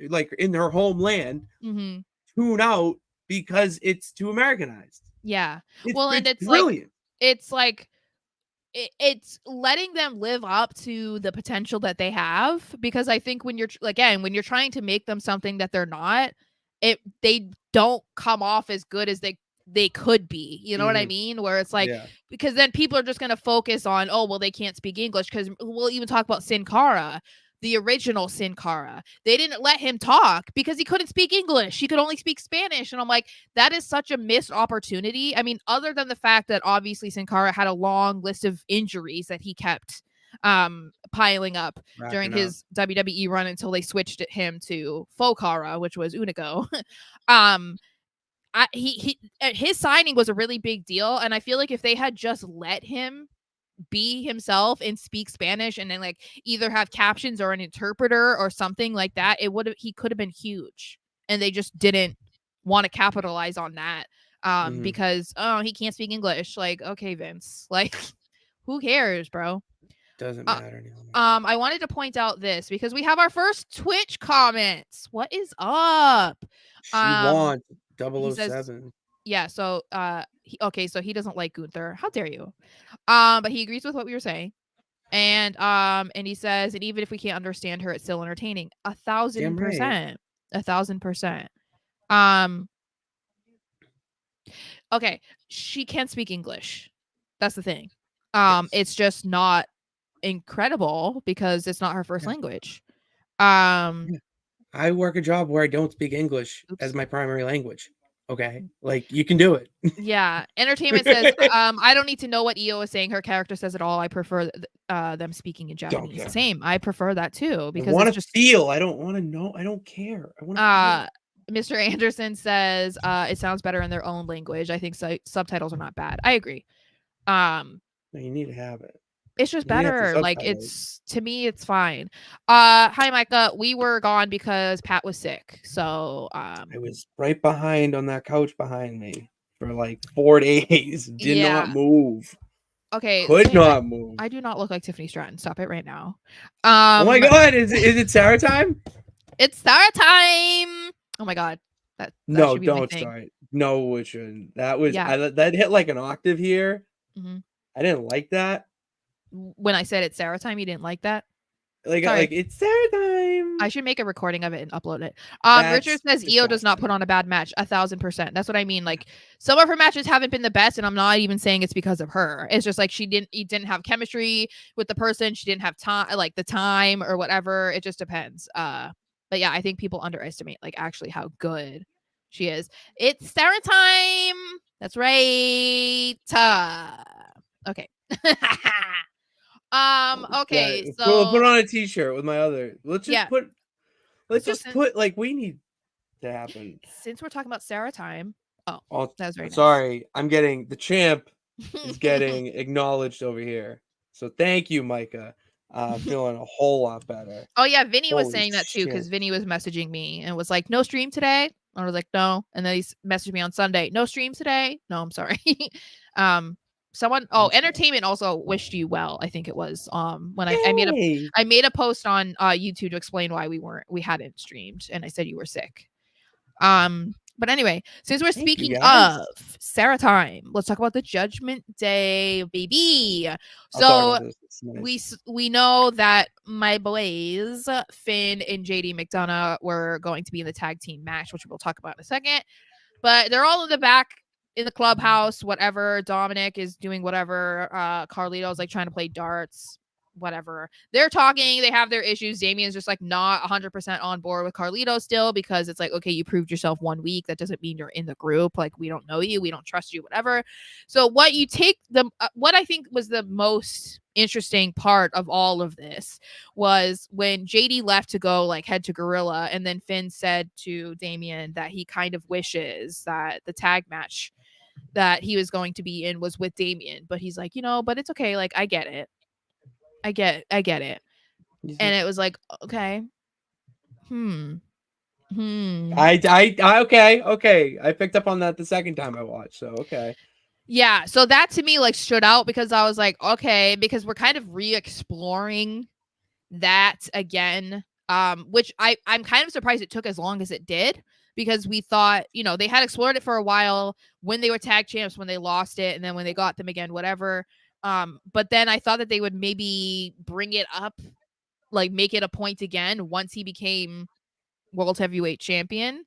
like in her homeland Hmm. tune out because it's too Americanized. Yeah. It's Well, and it's it's like, brilliant. it's like it's letting them live up to the potential that they have because I think when when you're trying to make them something that they're not, they don't come off as good as they could be. You know what I Hmm. mean? Where it's like, Yeah. because then people are just going to focus on, oh well, they can't speak English, because we'll even talk about Sin Cara, the original Sin Cara. They didn't let him talk because he couldn't speak English. He could only speak Spanish. And I'm like, that is such a missed opportunity. I mean, other than the fact that obviously Sin Cara had a long list of injuries that he kept piling up during Racking up. his WWE run until they switched him to Faux Cara, which was Unigo. um his signing was a really big deal, and I feel like if they had just let him be himself and speak Spanish and then like either have captions or an interpreter or something like that, he could have been huge. And they just didn't want to capitalize on that Hmm. because, oh, he can't speak English. Like, okay, Vince, like, who cares, bro? Doesn't Uh, matter anymore. I wanted to point out this because we have our first Twitch comments. What is up? She Um, wants double he o says, seven. yeah. So, okay, so he doesn't like Gunther. How dare you? But he agrees with what we were saying. And he says, and even if we can't understand her, it's still entertaining. A thousand Damn right. percent. 1,000%. Um, okay, she can speak English. That's the thing. Yes. It's just not incredible because it's not her first Yeah. language. Um, Yeah. I work a job where I don't speak English as oops. my primary language. Okay, like you can do it. Yeah. Entertainment says, I don't need to know what Io is saying. Her character says it all. I prefer them speaking in Japanese. Okay. Same. I prefer that too I because want it's to just feel. I don't want to know. I don't care. I want to feel. Mr. Anderson says it sounds better in their own language. I think subtitles are not bad. I agree. Um No, you need to have it. It's just You need to have the better. Like subtitles. it's to me, it's fine. Hi Micah. We were gone because Pat was sick. So I was right behind on that couch behind me for like 4 days. Did not yeah. move. Okay. Could not move. I do not look like Tiffany Stratton. Stop it right now. Oh my god, is it Sara time? It's Sara time. Oh my god. That No, should be my don't thing. start. No, it shouldn't. That was Yeah. that hit like an octave here. Mhm. I didn't like that. When I said it's Sara time, you didn't like that? Like Sorry. it's Sara time. I should make a recording of it and upload it. Richard That's says Io does not put on a bad match. 1,000%. That's what I mean. Like some of her matches haven't been the best, and I'm not even saying it's because of her. It's just like you didn't have chemistry with the person. She didn't have time, like the time or whatever. It just depends. But yeah, I think people underestimate like actually how good she is. It's Sara time. That's right. Okay. Yeah, Okay. we'll put So on a t-shirt with my other. yeah. Let's So just put like we need to happen. since we're talking about Sara time, oh, Oh, that was very nice. sorry, I'm getting the champ is getting acknowledged over here. So thank you, Micah. Feeling a whole lot better. Oh yeah, Vinny was Holy saying that too because shit. Vinny was messaging me and was like, "No stream today." I was like, "No," and then he messaged me on Sunday, "No stream today." No, I'm sorry. um, someone, entertainment also wished you well. I think it was when Yay! I made a post on YouTube to explain why we hadn't streamed, and I said you were sick. But anyway, since we're Thank you speaking guys. of Sara time, let's talk about the Judgment Day, baby. I'll talk So about this. It's nice. we know that my boys Finn and JD McDonough were going to be in the tag team match, which we'll talk about in a second. But they're all in the back in the clubhouse, whatever. Dominic is doing whatever. Carlito's like trying to play darts, whatever. They're talking, they have their issues. Damien's just like not 100% on board with Carlito still because it's like, okay, you proved yourself 1 week. That doesn't mean you're in the group. Like, we don't know you, we don't trust you, whatever. So what you take what I think was the most interesting part of all of this was when JD left to go like head to Gorilla, and then Finn said to Damien that he kind of wishes that the tag match that he was going to be in was with Damien, but he's like, but it's okay, like I get it. I get it. And it was like, okay. Okay. I picked up on that the second time I watched, so okay. Yeah, so that to me like stood out because I was like, okay, because we're kind of re-exploring that again. Which I'm kind of surprised it took as long as it did because we thought, they had explored it for a while when they were tag champs, when they lost it, and then when they got them again, whatever. But then I thought that they would maybe bring it up, like make it a point again once he became world heavyweight champion.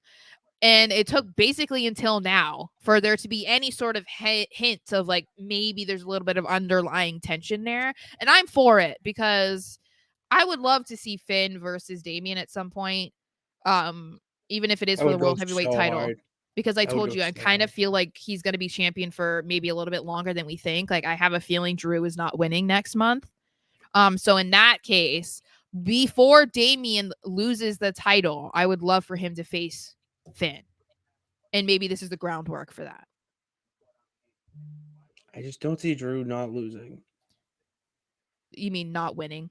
And it took basically until now for there to be any sort of hint of like maybe there's a little bit of underlying tension there. And I'm for it because I would love to see Finn versus Damien at some point. Even if it is That for the would go world heavyweight so title. hard. Because I That would told go you, I so kind of hard. feel like he's going to be champion for maybe a little bit longer than we think. Like I have a feeling Drew is not winning next month. So in that case, before Damien loses the title, I would love for him to face Finn. And maybe this is the groundwork for that. I just don't see Drew not losing. You mean not winning?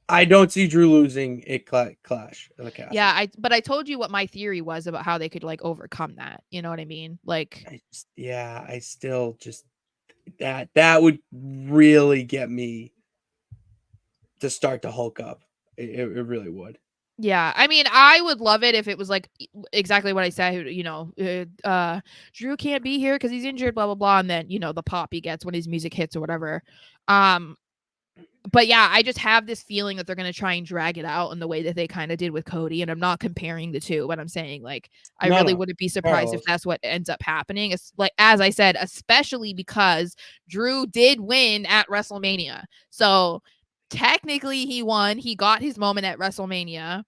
I don't see Drew losing a clash in the castle. Yeah, but I told you what my theory was about how they could like overcome that. You know what I mean? Like, I still just that would really get me to start to Hulk up. It really would. Yeah, I mean, I would love it if it was like exactly what I said. Drew can't be here because he's injured, blah blah blah, and then the pop he gets when his music hits or whatever. But yeah, I just have this feeling that they're going to try and drag it out in the way that they kind of did with Cody. And I'm not comparing the two, but I'm saying like, I really wouldn't be surprised if that's what ends up happening. It's like, as I said, especially because Drew did win at WrestleMania. So technically he won. He got his moment at WrestleMania.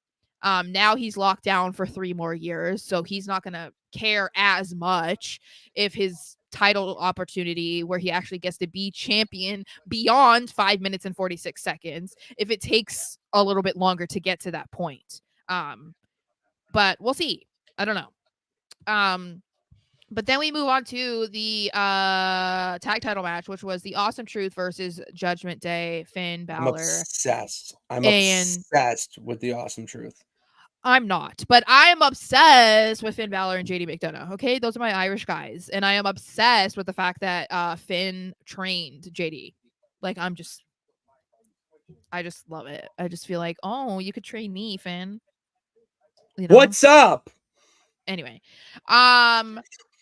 Now he's locked down for 3 more years, so he's not gonna care as much if his title opportunity where he actually gets to be champion beyond 5 minutes and 46 seconds, if it takes a little bit longer to get to that point. But we'll see. I don't know. But then we move on to the tag title match, which was the Awesome Truth versus Judgment Day, Finn I'm Balor. obsessed. I'm And obsessed with the Awesome Truth. I'm not, but I am obsessed with Finn Balor and JD McDonough. Okay, those are my Irish guys, and I am obsessed with the fact that Finn trained JD. Like I just love it. I just feel like, oh, you could train me, Finn. You know. What's up? Anyway,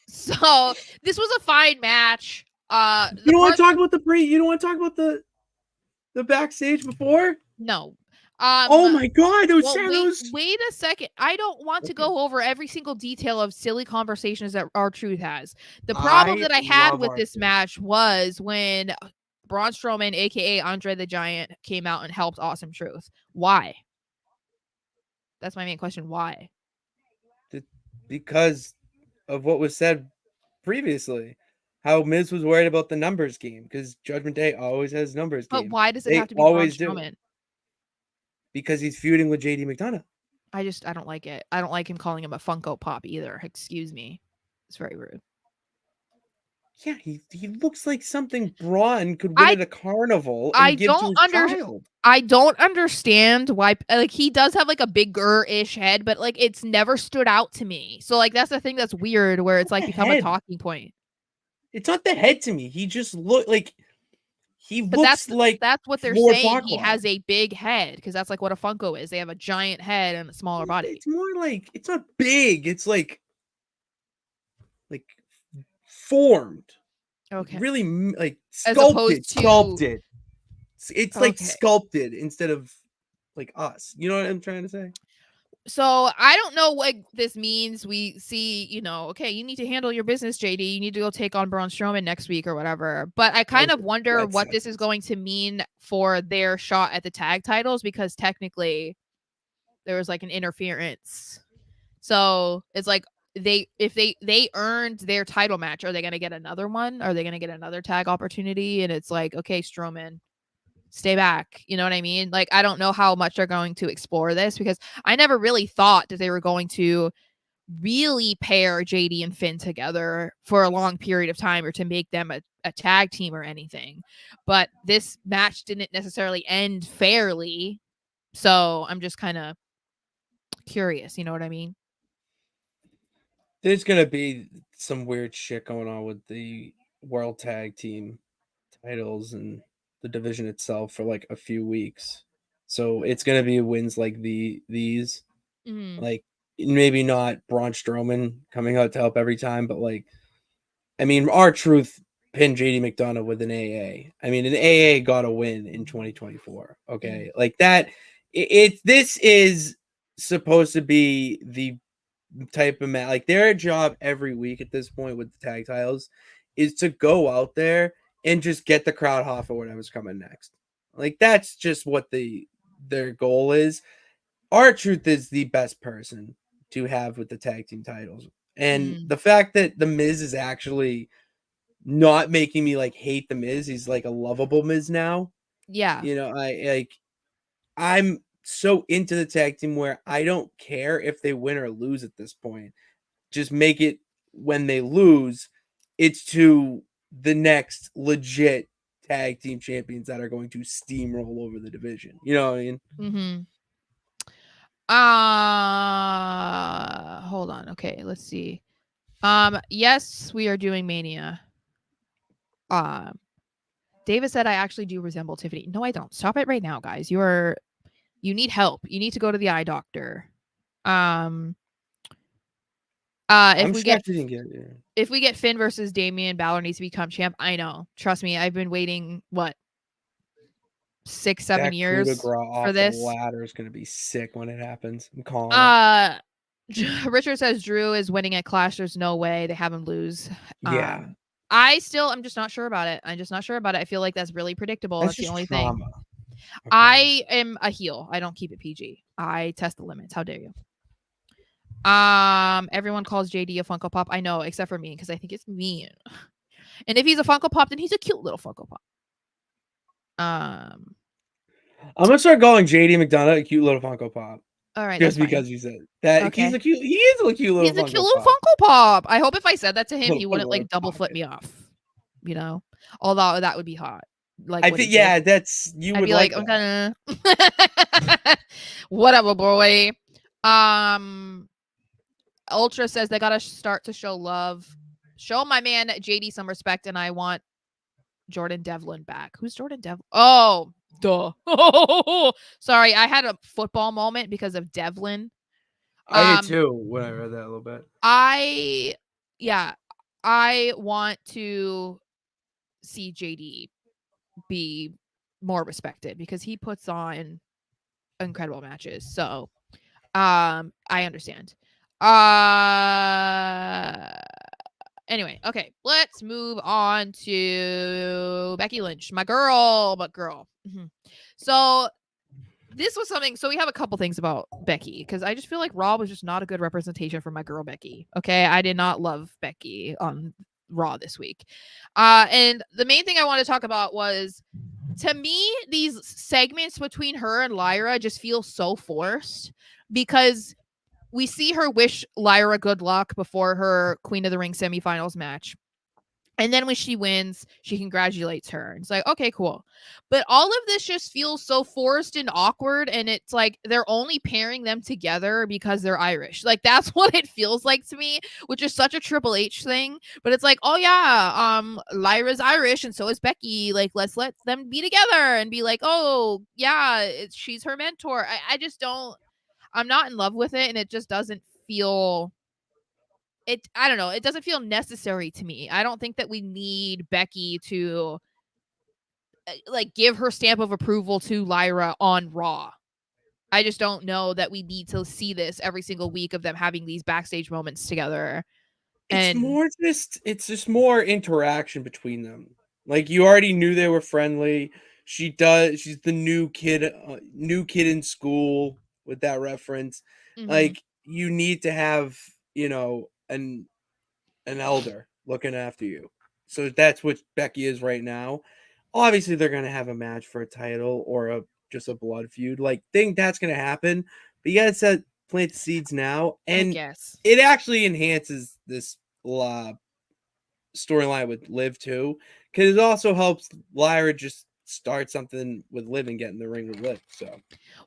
so this was a fine match. You don't want to talk about you don't want to talk about the backstage before? No. Oh my god, those well, shadows. Wait a second. I don't want to go over every single detail of silly conversations that R-Truth has. The problem that I had with this match was when Braun Strowman, aka Andre the Giant, came out and helped Awesome Truth. Why? That's my main question. Why? Because of what was said previously. How Miz was worried about the numbers game because Judgment Day always has numbers game. But why does it They have to be Braun always Strowman? do. Because he's feuding with JD McDonough. I don't like it. I don't like him calling him a Funko Pop either. Excuse me. It's very rude. Yeah, he looks like something Braun could win at a carnival and give to his child. I don't understand why, like, he does have like a bigger-ish head, but like it's never stood out to me. So like that's the thing that's weird, where it's like become a talking point. It's not the head to me. He just looks like that's what they're saying. He has a big head because that's like what a Funko is. They have a giant head and a smaller body. It's more like it's not big. It's like formed. Okay. Really like sculpted. It's like sculpted instead of like us. You know what I'm trying to say? So I don't know what this means. We see, okay, you need to handle your business, JD. You need to go take on Braun Strowman next week or whatever. But I kind of wonder what this is going to mean for their shot at the tag titles, because technically there was like an interference. So it's like if they earned their title match, are they going to get another one? Are they going to get another tag opportunity? And it's like, okay, Strowman, stay back. You know what I mean? Like, I don't know how much they're going to explore this, because I never really thought that they were going to really pair JD and Finn together for a long period of time, or to make them a tag team or anything. But this match didn't necessarily end fairly. So I'm just kind of curious. You know what I mean? There's going to be some weird shit going on with the World Tag Team titles and the division itself for like a few weeks. So it's going to be wins like these. Mm-hmm. Like maybe not Braun Strowman coming out to help every time, but like, I mean, R-Truth pinned JD McDonough with an AA. I mean, an AA got a win in 2024. Okay. Mm-hmm. Like that. This is supposed to be the type of match. Like their job every week at this point with the tag titles is to go out there and just get the crowd hot for whatever's coming next. Like that's just what their goal is. R-Truth is the best person to have with the tag team titles. And the fact that the Miz is actually not making me like hate the Miz, he's like a lovable Miz now. Yeah. You know, I'm so into the tag team where I don't care if they win or lose at this point. Just make it when they lose, it's to the next legit tag team champions that are going to steamroll over the division. You know what I mean? Mm-hmm. Hold on. Okay, let's see. Yes, we are doing Mania. David said I actually do resemble Tiffany. No, I don't. Stop it right now, guys. You need help. You need to go to the eye doctor. If we get Finn versus Damian, Balor needs to become champ. I know. Trust me. I've been waiting 6-7 years for this. The ladder is going to be sick when it happens. I'm calling it. Richard says Drew is winning at Clash. There's no way they have him lose. Yeah. I'm just not sure about it. I feel like that's really predictable. That's the only thing. Okay. I am a heel. I don't keep it PG. I test the limits. How dare you? Everyone calls JD a Funko Pop. I know, except for me, because I think it's mean. And if he's a Funko Pop, then he's a cute little Funko Pop. I'm gonna start calling JD McDonough a cute little Funko Pop. All right, Just that's because fine. you said that. Okay. He is a cute little He's a cute Funko little Pop. Funko Pop. I hope if I said that to him, Little he Funko wouldn't like double flip Pocket. me off. You know, although that would be hot. Like I what he think, did. yeah, that's you I'd would be like, like I'm that. gonna whatever, boy. Ultra says they gotta start to show love. Show my man JD some respect, and I want Jordan Devlin back. Who's Jordan Devlin? Oh, duh. Sorry, I had a football moment because of Devlin. I did too when I read that a little bit. I want to see JD be more respected because he puts on incredible matches. So, I understand. Anyway, okay, let's move on to Becky Lynch, my girl, but girl. So this was something. So we have a couple things about Becky because I just feel like Raw was just not a good representation for my girl Becky. Okay, I did not love Becky on Raw this week. And the main thing I want to talk about was, to me, these segments between her and Lyra just feel so forced because we see her wish Lyra good luck before her Queen of the Ring semifinals match. And then when she wins, she congratulates her. It's like, okay, cool. But all of this just feels so forced and awkward. And it's like they're only pairing them together because they're Irish. Like, that's what it feels like to me, which is such a Triple H thing. But it's like, oh, yeah, Lyra's Irish and so is Becky. Like, let's let them be together and be like, oh, yeah, she's her mentor. I just don't, I'm not in love with it. And it just doesn't feel I don't know, it doesn't feel necessary to me. I don't think that we need Becky to like give her stamp of approval to Lyra on Raw. I just don't know that we need to see this every single week of them having these backstage moments together. And It's just more interaction between them. Like, you already knew they were friendly. She's the new kid in school with that reference. Like, you need to have, an elder looking after you. So that's what Becky is right now. Obviously, they're gonna have a match for a title or just a blood feud. Like, think that's gonna happen, but you gotta plant the seeds now, I and guess it actually enhances this storyline with Liv too, because it also helps Lyra just start something with Liv and get in the ring with Liv. So,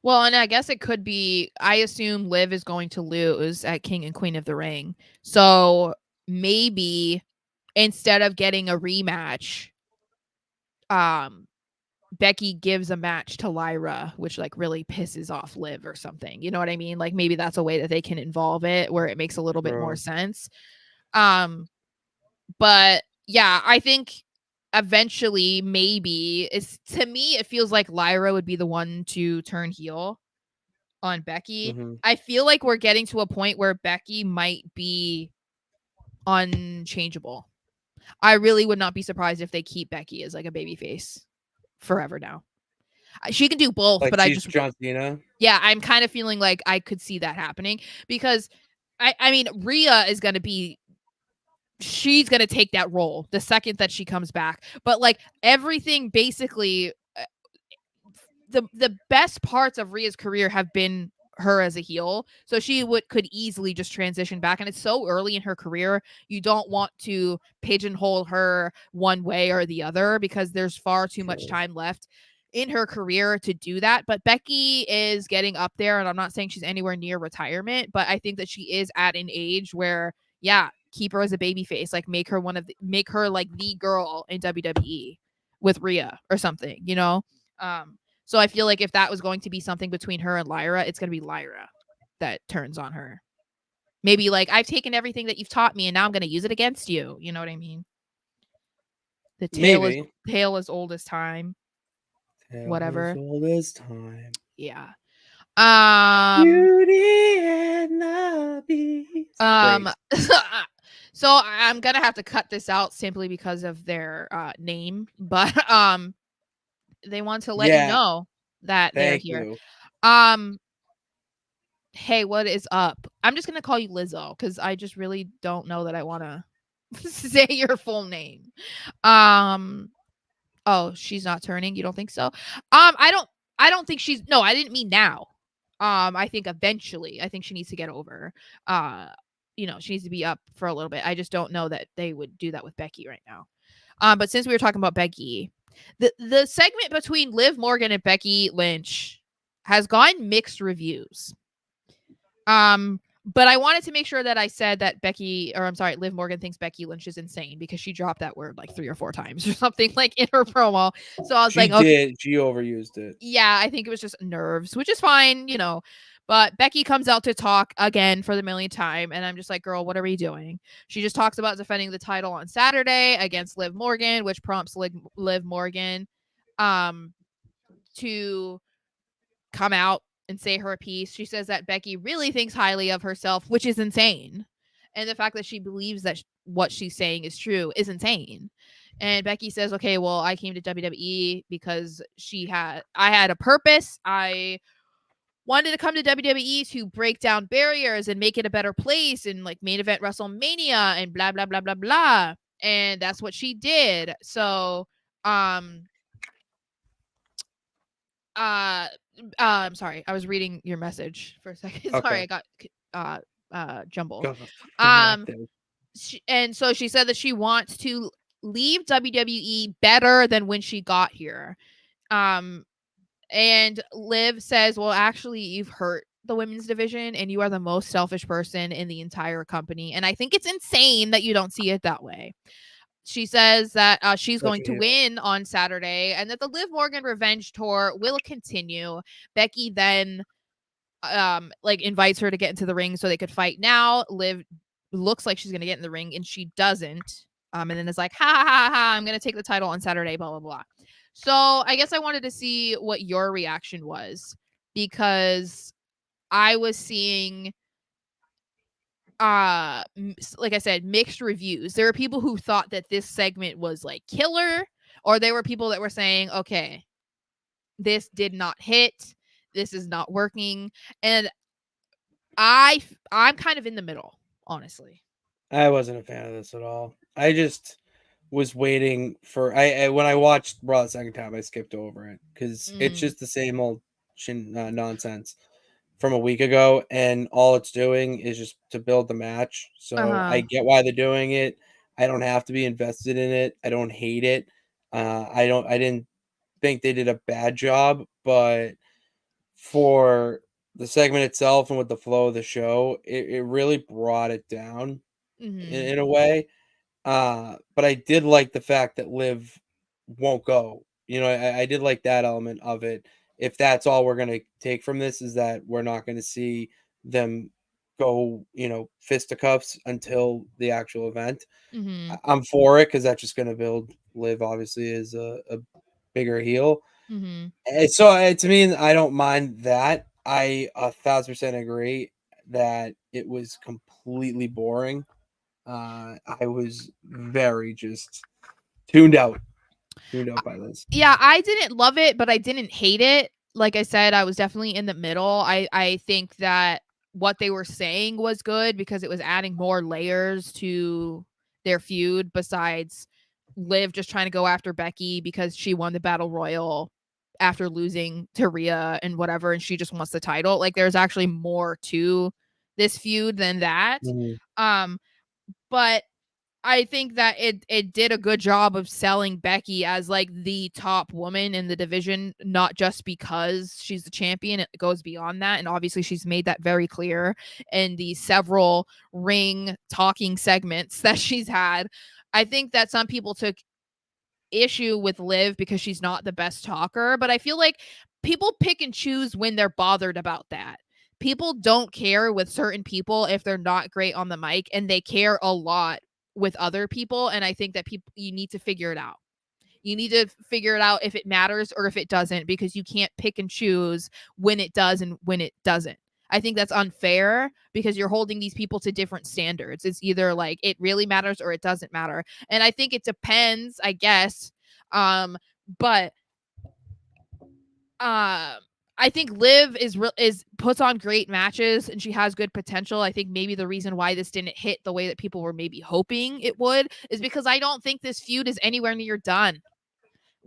well, and I guess it could be, I assume Liv is going to lose at King and Queen of the Ring. So maybe instead of getting a rematch, Becky gives a match to Lyra, which like really pisses off Liv or something. You know what I mean? Like maybe that's a way that they can involve it where it makes a little bit more sense. But yeah, I think eventually maybe to me it feels like Lyra would be the one to turn heel on Becky. I feel like we're getting to a point where Becky might be unchangeable. I really would not be surprised if they keep Becky as like a baby face forever now. She can do both, like, but she's John Cena. Yeah, I'm kind of feeling like I could see that happening because I mean, Rhea is going to be, she's going to take that role the second that she comes back. But like everything basically, the best parts of Rhea's career have been her as a heel, so she could easily just transition back, and it's so early in her career, you don't want to pigeonhole her one way or the other because there's far too much time left in her career to do that. But Becky is getting up there, and I'm not saying she's anywhere near retirement, but I think that she is at an age where, yeah, keep her as a baby face, like make her make her like the girl in WWE with Rhea or something, you know. So I feel like if that was going to be something between her and Lyra, it's going to be Lyra that turns on her. Maybe like, I've taken everything that you've taught me and now I'm going to use it against you. You know what I mean? The tale is old as time. Whatever. As old as time. Yeah. Beauty and the Beast. So I'm going to have to cut this out simply because of their name, but they want to let you know. that they're Thank here. you. Hey, what is up? I'm just gonna call you Lizzo because I just really don't know that I want to say your full name. Oh, she's not turning. You don't think so? I don't think she's. No, I didn't mean now. I think eventually. I think she needs to get over. She needs to be up for a little bit. I just don't know that they would do that with Becky right now. But since we were talking about Becky, the segment between Liv Morgan and Becky Lynch has gotten mixed reviews. But I wanted to make sure that I said that Liv Morgan thinks Becky Lynch is insane because she dropped that word like 3 or 4 times or something like in her promo. So I was She like, okay, did. She overused it. yeah, I think it was just nerves, which is fine, But Becky comes out to talk again for the millionth time, and I'm just like, girl, what are we doing? She just talks about defending the title on Saturday against Liv Morgan, which prompts Liv Morgan to come out and say her piece. She says that Becky really thinks highly of herself, which is insane. And the fact that she believes that what she's saying is true is insane. And Becky says, okay, well, I came to WWE because I had a purpose. I wanted to come to WWE to break down barriers and make it a better place and like main event WrestleMania and blah, blah, blah, blah, blah. And that's what she did. So, I'm sorry. I was reading your message for a second. Sorry, Okay. I got jumbled. Go the heck Um, there. and so she said that she wants to leave WWE better than when she got here. And Liv says, "Well, actually, you've hurt the women's division, and you are the most selfish person in the entire company. And I think it's insane that you don't see it that way." She says that she's Such going a to heel. win on Saturday and that the Liv Morgan revenge tour will continue. Becky then invites her to get into the ring so they could fight now. Liv looks like she's going to get in the ring and she doesn't. And then it's like, ha ha ha, ha, I'm going to take the title on Saturday, blah, blah, blah. So I guess I wanted to see what your reaction was because I was seeing like I said, mixed reviews. There were people who thought that this segment was like killer, or there were people that were saying, okay, this did not hit, this is not working. And I'm kind of in the middle, honestly. I wasn't a fan of this at all. I just was waiting for I when I watched Raw the second time, I skipped over it because it's Mm. just the same old nonsense from a week ago, and all it's doing is just to build the match. So I Uh-huh. get why they're doing it. I don't have to be invested in it. I don't hate it. I didn't think they did a bad job, but for the segment itself and with the flow of the show, it really brought it down Mhm. in a way. But I did like the fact that Liv won't go. I did like that element of it. If that's all we're gonna take from this is that we're not gonna see them go, fisticuffs until the actual event. Mhm. I'm for it because that's just gonna build Liv obviously as a bigger heel. Mhm. And so to me, I don't mind that. I 1,000% agree that it was completely boring. I was very just tuned out, tuned out by this. Yeah, I didn't love it, but I didn't hate it. Like I said, I was definitely in the middle. I think that what they were saying was good because it was adding more layers to their feud besides Liv just trying to go after Becky because she won the battle royal after losing to Rhea and whatever and she just wants the title. Like there's actually more to this feud than that. Mhm. Um but I think that it did a good job of selling Becky as like the top woman in the division, not just because she's the champion. It goes beyond that. And obviously she's made that very clear in the several ring talking segments that she's had. I think that some people took issue with Liv because she's not the best talker, but I feel like people pick and choose when they're bothered about that. People don't care with certain people if they're not great on the mic, and they care a lot with other people. And I think that you need to figure it out. You need to figure it out if it matters or if it doesn't, because you can't pick and choose when it does and when it doesn't. I think that's unfair because you're holding these people to different standards. It's either like it really matters or it doesn't matter. And I think it depends, I guess. But I think Liv is puts on great matches and she has good potential. I think maybe the reason why this didn't hit the way that people were maybe hoping it would is because I don't think this feud is anywhere near done.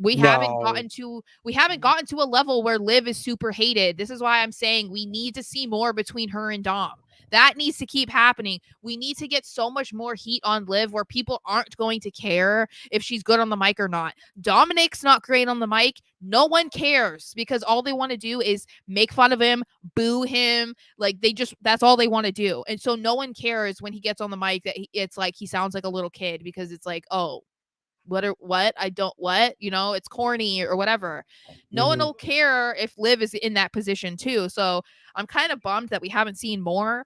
We haven't No. gotten to a level where Liv is super hated. This is why I'm saying we need to see more between her and Dom. That needs to keep happening. We need to get so much more heat on Liv where people aren't going to care if she's good on the mic or not. Dominic's not great on the mic. No one cares because all they want to do is make fun of him, boo him. Like that's all they want to do. And so no one cares when he gets on the mic that it's like he sounds like a little kid because it's like, oh, what I don't what it's corny or whatever. No one will care if Liv is in that position too. So I'm kind of bummed that we haven't seen more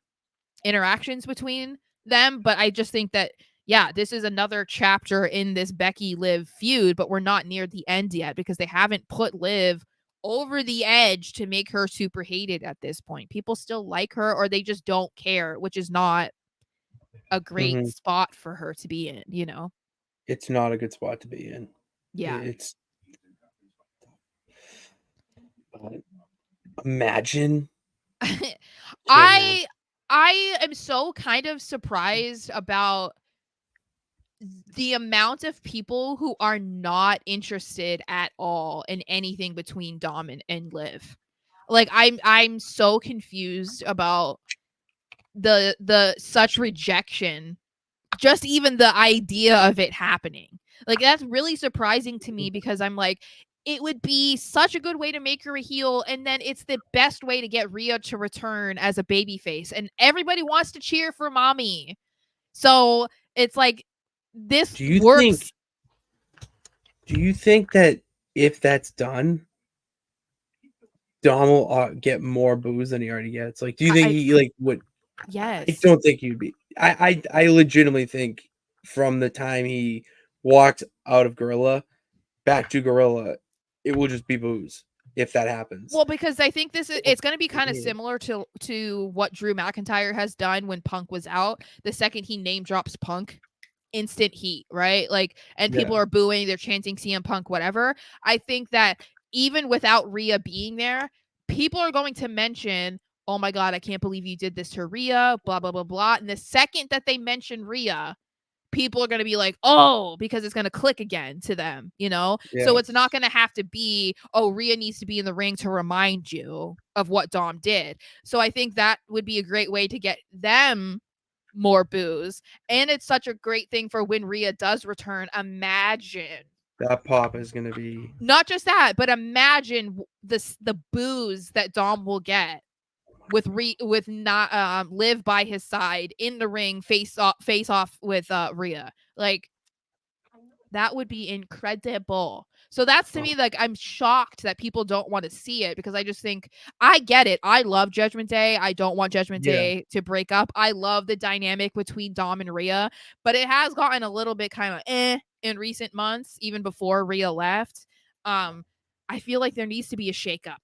interactions between them, but I just think that this is another chapter in this Becky Liv feud, but we're not near the end yet because they haven't put Liv over the edge to make her super hated at this point. People still like her or they just don't care, which is not a great spot for her to be in. It's not a good spot to be in. Yeah. It's imagine. I am so kind of surprised about the amount of people who are not interested at all in anything between Dom and Liv. Like I'm so confused about the such rejection, just even the idea of it happening. Like that's really surprising to me because I'm like, it would be such a good way to make her a heel, and then it's the best way to get Rhea to return as a babyface, and everybody wants to cheer for mommy. So it's like this works. Do you think that if that's done, Dom will get more boos than he already gets? Like, do you think he would? Yes. I don't think he'd be. I legitimately think from the time he walked out of Gorilla back to Gorilla, it will just be boos if that happens. Well, because I think it's going to be kind of similar to what Drew McIntyre has done when Punk was out. The second he name drops Punk, instant heat, right? Like, and people are booing, they're chanting CM Punk, whatever. I think that even without Rhea being there, people are going to mention, oh my God, I can't believe you did this to Rhea, blah, blah, blah, blah. And the second that they mention Rhea, people are going to be like, oh, because it's going to click again to them, So it's not going to have to be, oh, Rhea needs to be in the ring to remind you of what Dom did. So I think that would be a great way to get them more boos. And it's such a great thing for when Rhea does return. Imagine that pop is going to be not just that, but imagine the boos that Dom will get with not Liv by his side in the ring, face off with Rhea. Like that would be incredible. So that's to me, like, I'm shocked that people don't want to see it because I just think I get it. I love Judgment Day. I don't want Judgment Day to break up. I love the dynamic between Dom and Rhea, but it has gotten a little bit kind of in recent months, even before Rhea left. I feel like there needs to be a shakeup.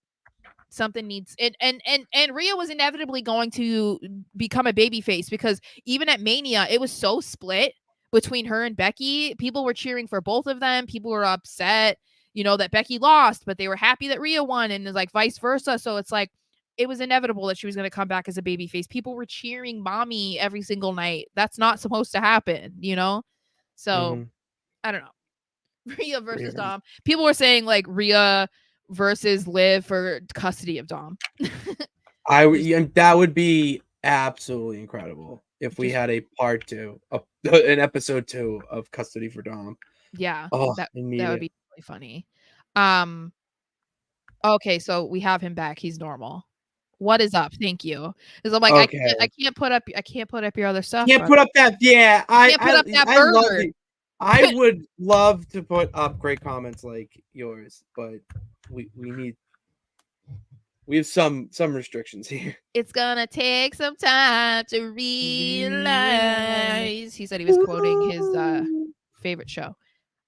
Something needs and Rhea was inevitably going to become a babyface because even at Mania, it was so split between her and Becky. People were cheering for both of them. People were upset, that Becky lost, but they were happy that Rhea won, and it's like vice versa. So it's like it was inevitable that she was going to come back as a babyface. People were cheering mommy every single night. That's not supposed to happen, So I don't know. Rhea versus Dom. People were saying like Rhea versus Liv for custody of Dom. That would be absolutely incredible if we had a part 2, an episode 2 of Custody for Dom. Yeah, that would be really funny. Okay, so we have him back. He's normal. What is up? Thank you. Because I'm like, okay. I can't put up your other stuff. Can't put up that. Yeah, I can't put up that burger. I would love to put up great comments like yours, but we have some restrictions here. It's gonna take some time to realize. He said he was quoting his favorite show.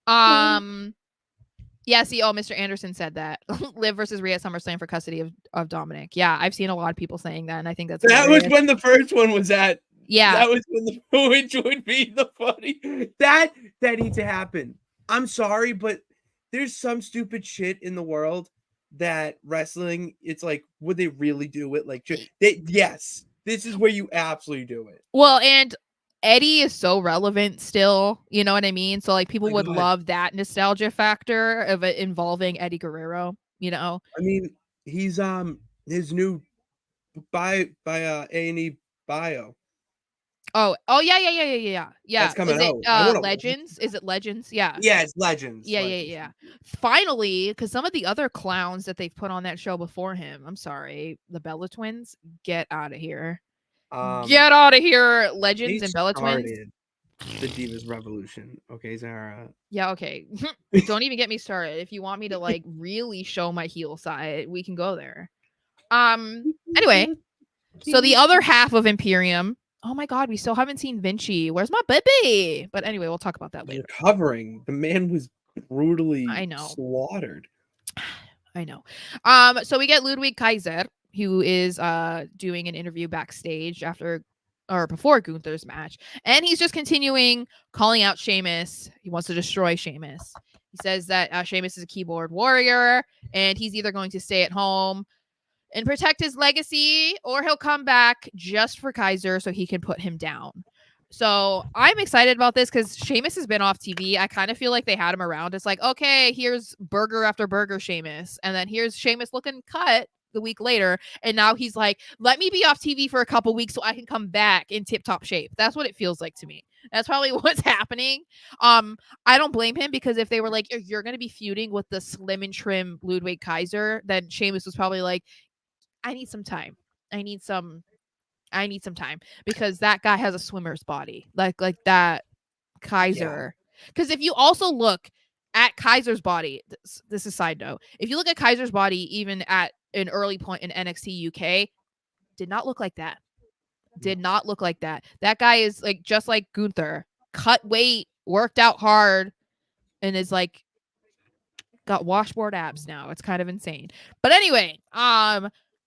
Yeah, see, Mr. Anderson said that. Liv versus Rhea SummerSlam for custody of Dominic. Yeah, I've seen a lot of people saying that, and I think that was when the first one was at. Yeah, that was when which would be the funny. That needs to happen. I'm sorry, but there's some stupid shit in the world that wrestling, it's like, would they really do it? Like, Y- yes, this is where you absolutely do it. Well, and Eddie is so relevant still, you know what I mean? So like people My would God. love that nostalgia factor of it involving Eddie Guerrero, you know. I mean, he's his new by A&E bio Oh yeah. that's Yeah. Is coming it out. I want to watch Legends? Is it Legends? Yeah. it. Yeah, it's Legends. Yeah. Finally, because some of the other clowns that they've put on that show before him, I'm sorry, the Bella Twins, get out of here. Um, Get out of here, they Legends and Bella Twins. started the Divas Revolution. Okay, Zara. Yeah, okay. Don't even get me started. If you want me to like really show my heel side, we can go there. Anyway, so the other half of Imperium. Oh my god, we still haven't seen Vinci. Where's my baby? But anyway, we'll talk about that later. Recovering. The man was brutally I know. slaughtered. I know. So we get Ludwig Kaiser, who is doing an interview backstage after or before Gunther's match, and he's just continuing calling out Sheamus. He wants to destroy Sheamus. He says that Sheamus is a keyboard warrior, and he's either going to stay at home and protect his legacy, or he'll come back just for Kaiser so he can put him down. So I'm excited about this because Sheamus has been off TV. I kind of feel like they had him around. It's like, okay, here's burger after burger Sheamus. And then here's Sheamus looking cut the week later. And now he's like, let me be off TV for a couple weeks so I can come back in tip top shape. That's what it feels like to me. That's probably what's happening. I don't blame him because if they were like, you're going to be feuding with the slim and trim Ludwig Kaiser, then Sheamus was probably like, I need some time. I need some time because that guy has a swimmer's body. Like that Kaiser. Because if you also look at Kaiser's body, this is side note. If you look at Kaiser's body, even at an early point in NXT UK, did not look like that. Did not look like that. That guy is like just like Gunther, cut weight, worked out hard, and is like got washboard abs now. It's kind of insane. But anyway,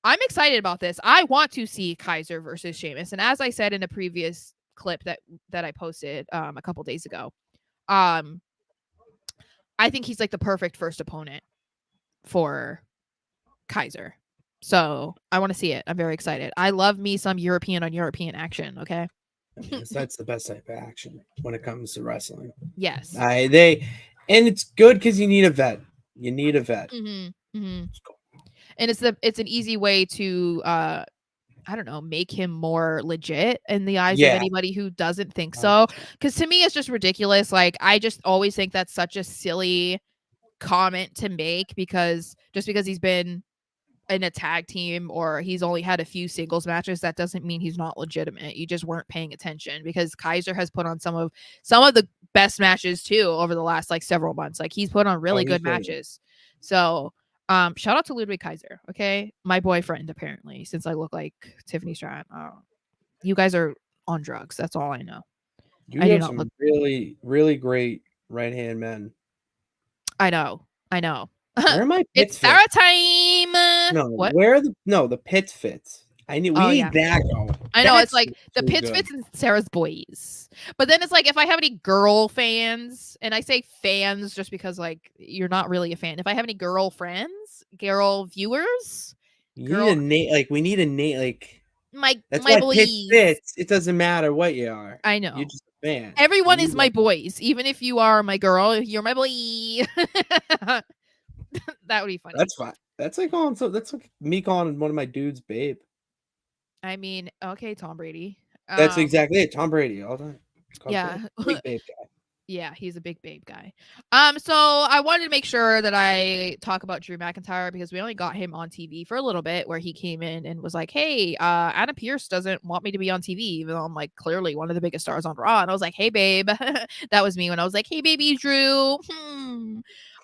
I'm excited about this. I want to see Kaiser versus Sheamus. And as I said in a previous clip that I posted a couple days ago, I think he's like the perfect first opponent for Kaiser. So I want to see it. I'm very excited. I love me some European on European action. Okay. That's the best type of action when it comes to wrestling. Yes. And it's good because you need a vet. You need a vet. Mm-hmm. Mm-hmm. And it's an easy way to I don't know, make him more legit in the eyes of anybody who doesn't think so. Because to me, it's just ridiculous. Like, I just always think that's such a silly comment to make because just because he's been in a tag team or he's only had a few singles matches, that doesn't mean he's not legitimate. You just weren't paying attention because Kaiser has put on some of the best matches too over the last like several months. Like he's put on really good matches. So shout out to Ludwig Kaiser, okay? My boyfriend, apparently, since I look like Tiffany Stratton. You guys are on drugs. That's all I know. You have some really, really great right-hand men. I know. Where are my It's Sara time. No, what? Where are the pit fits? We need that going. I know, it's like the pits fits in Sarah's boys. But then it's like if I have any girl fans, and I say fans just because like you're not really a fan. If I have any girl friends, girl viewers, we need a name like that's my boys. Pit fits. It doesn't matter what you are. I know. You're just a fan. Everyone is my boys, even if you are my girl. You're my boy. That would be funny. That's fine. That's like me calling one of my dudes babe. I mean, okay, Tom Brady. That's exactly it. Tom Brady all the time. Yeah. Big babe guy. Yeah, he's a big babe guy. So I wanted to make sure that I talk about Drew McIntyre because we only got him on TV for a little bit where he came in and was like, hey, Adam Pearce doesn't want me to be on TV, even though I'm like clearly one of the biggest stars on Raw. And I was like, hey, babe. That was me when I was like, hey, baby, Drew.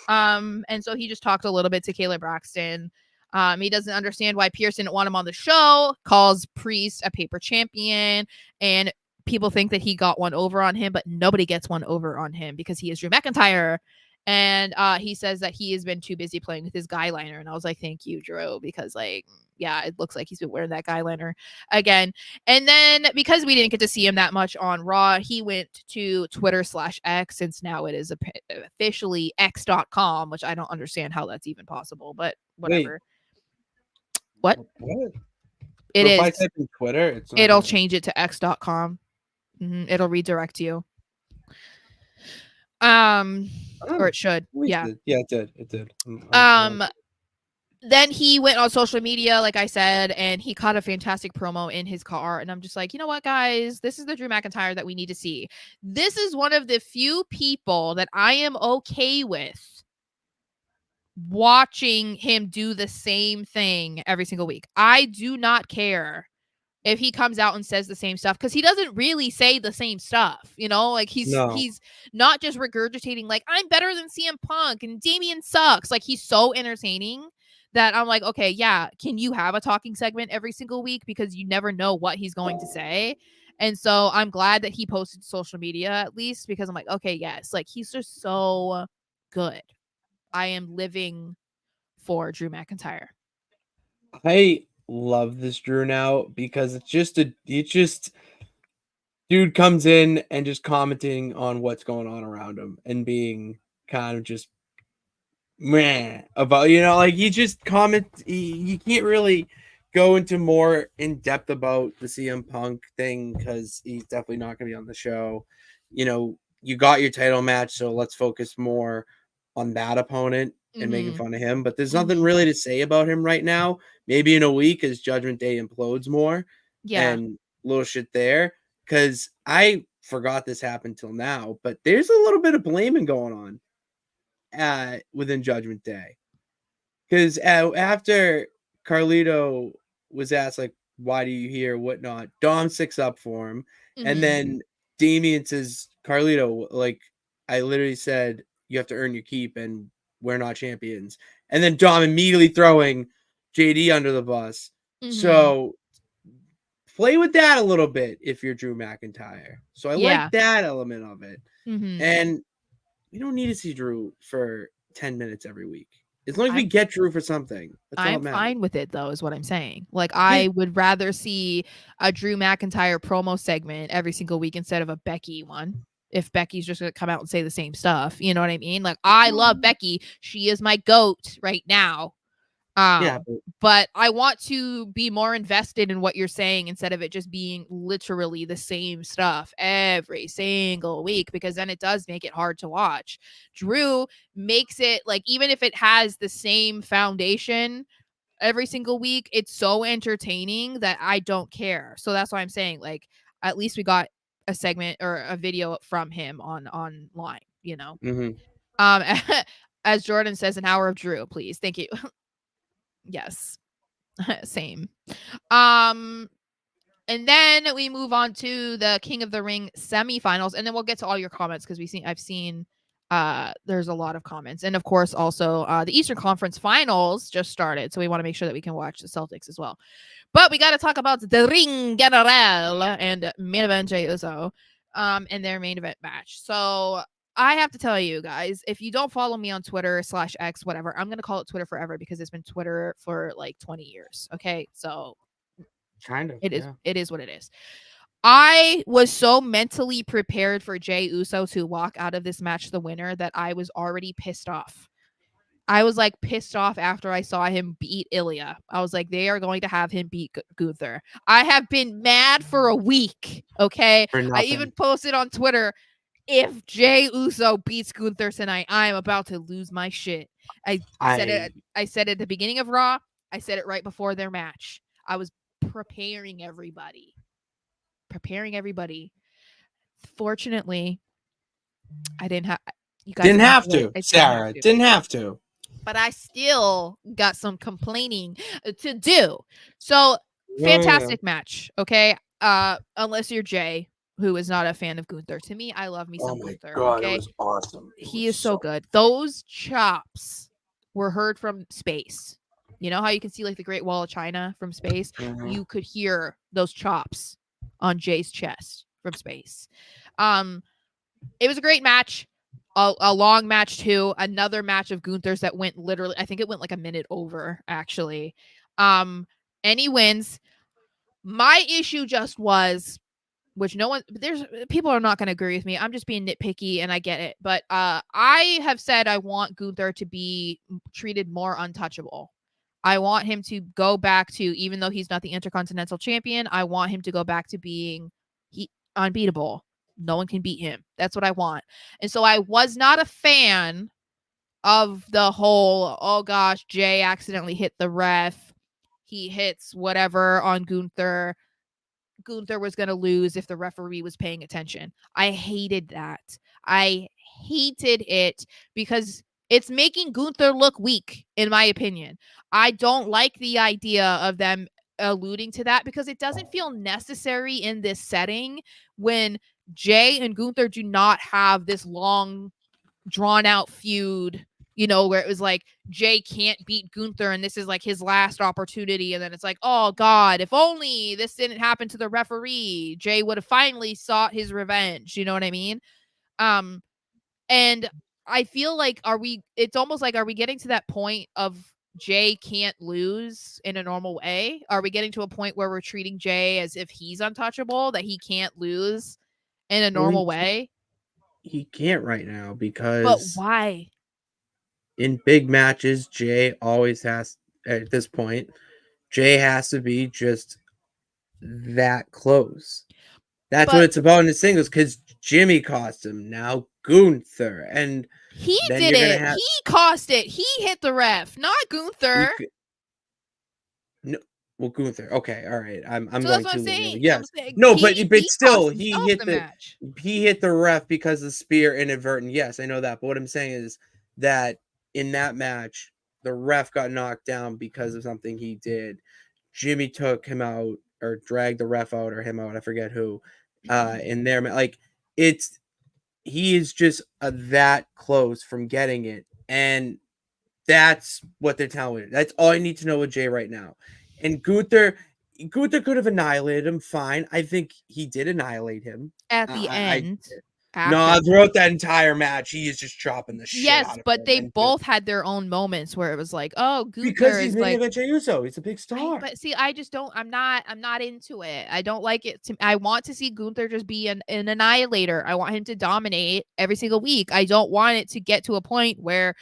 And so he just talked a little bit to Kayla Braxton. He doesn't understand why Pearce didn't want him on the show, calls Priest a paper champion, and people think that he got one over on him, but nobody gets one over on him because he is Drew McIntyre. And he says that he has been too busy playing with his guy liner. And I was like, thank you, Drew, because like, yeah, it looks like he's been wearing that guy liner again. And then because we didn't get to see him that much on Raw, he went to Twitter/X, since now it is officially X.com, which I don't understand how that's even possible, but whatever. Wait, what? So It if I is. type in Twitter, it's not It'll gonna... change it to X.com. It'll redirect you. Or it should. Yeah. Yeah, it did. It did. Then he went on social media, like I said, and he caught a fantastic promo in his car. And I'm just like, you know what, guys? This is the Drew McIntyre that we need to see. This is one of the few people that I am okay with watching him do the same thing every single week. I do not care if he comes out and says the same stuff, because he doesn't really say the same stuff, like he's not just regurgitating like, I'm better than CM Punk and Damian sucks. Like, he's so entertaining that I'm like, okay, yeah, can you have a talking segment every single week, because you never know what he's going to say. And so I'm glad that he posted social media, at least, because I'm like, okay, yes, like, he's just so good. I am living for Drew McIntyre. I love this Drew now, because it's just dude comes in and just commenting on what's going on around him and being kind of just meh about, like, he just comments. You can't really go into more in depth about the CM Punk thing, because he's definitely not going to be on the show. You got your title match, so let's focus more on that opponent and making fun of him. But there's nothing really to say about him right now. Maybe in a week, as Judgment Day implodes more, and little shit there. Because I forgot this happened till now, but there's a little bit of blaming going on within Judgment Day. Because after Carlito was asked, like, why do you here, whatnot, Dom sticks up for him. And then Damian says, Carlito, like, I literally said, you have to earn your keep, and we're not champions. And then Dom immediately throwing JD under the bus. So play with that a little bit if you're Drew McIntyre. So I like that element of it. And we don't need to see Drew for 10 minutes every week. As long as we get Drew for something. I'm fine with it, though, is what I'm saying. Like, I would rather see a Drew McIntyre promo segment every single week instead of a Becky one. If Becky's just going to come out and say the same stuff, you know what I mean? Like, I love Becky. She is my GOAT right now. But I want to be more invested in what you're saying, instead of it just being literally the same stuff every single week, because then it does make it hard to watch. Drew makes it like, even if it has the same foundation every single week, it's so entertaining that I don't care. So that's why I'm saying, like, at least we got a segment or a video from him online, as Jordan says, an hour of Drew, please. Thank you. Yes. Same. And then we move on to the King of the Ring semifinals, and then we'll get to all your comments, because I've seen there's a lot of comments. And of course, also the Eastern Conference Finals just started, so we want to make sure that we can watch the Celtics as well. But we got to talk about the Ring General and main event Jey Uso and their main event match. So I have to tell you guys, if you don't follow me on Twitter/X, whatever, I'm going to call it Twitter forever, because it's been Twitter for like 20 years. Okay. So kind of, it is what it is. I was so mentally prepared for Jey Uso to walk out of this match the winner that I was already pissed off. I was like pissed off after I saw him beat Ilya. I was like, they are going to have him beat Gunther. I have been mad for a week. Okay. I even posted on Twitter, if Jey Uso beats Gunther tonight, I am about to lose my shit. I said it at the beginning of Raw. I said it right before their match. I was preparing everybody. Fortunately, I didn't have... You guys didn't have to, Sarah. Didn't have to. But I still got some complaining to do. So, fantastic match, okay? Unless you're Jay, who is not a fan of Gunther. To me, I love me some Gunther. God, okay? It was awesome. He is so good. Those chops were heard from space. You know how you can see like the Great Wall of China from space? You could hear those chops on Jay's chest from space. It was a great match. a long match too. Another match of Gunther's that went literally, I think it went like a minute over actually. And he wins. My issue just was, which no one, there's people are not going to agree with me. I'm just being nitpicky and I get it. But I have said I want Gunther to be treated more untouchable. I want him to go back to, even though he's not the Intercontinental Champion, I want him to go back to being unbeatable. No one can beat him. That's what I want. And so I was not a fan of the whole, oh gosh, Jay accidentally hit the ref. He hits whatever on Gunther. Gunther was going to lose if the referee was paying attention. I hated that. I hated it because it's making Gunther look weak, in my opinion. I don't like the idea of them alluding to that because it doesn't feel necessary in this setting when Jay and Gunther do not have this long, drawn out feud, where it was like Jay can't beat Gunther and this is like his last opportunity. And then it's like, oh God, if only this didn't happen to the referee, Jay would have finally sought his revenge. You know what I mean? And I feel like, it's almost like, are we getting to that point of Jay can't lose in a normal way? Are we getting to a point where we're treating Jay as if he's untouchable, that he can't lose in a Well, normal way? he can't right now But because why? in big matches, Jay always has, at this point, Jay has to be just that close. That's what But it's about in the singles because Jimmy cost him. Now Gunther. And he then did you're going to it. have. He cost it. He hit the ref, not Gunther. No, well, Gunther. Okay, all right. I'm So that's going what I'm too saying. lenient. I'm Yes, saying no, but he still, cost himself the match. he hit the ref because the spear inadvertent. Yes, I know that. But what I'm saying is that in that match, the ref got knocked down because of something he did. Jimmy took him out or dragged the ref out or him out. I forget who. In there, like he is just that close from getting it, and that's what they're telling me. That's all I need to know with Jay right now. And Gunther could have annihilated him. Fine, I think he did annihilate him. At the I end, no, after. throughout that entire match, he is just chopping the shit Yes, out of but him, they and just both had their own moments where it was like, oh, because Gunther he's is main like, event Jey Uso, he's a big star. but see, I just don't. I'm not into it. I don't like it. I want to see Gunther just be an annihilator. I want him to dominate every single week. I don't want it to get to a point where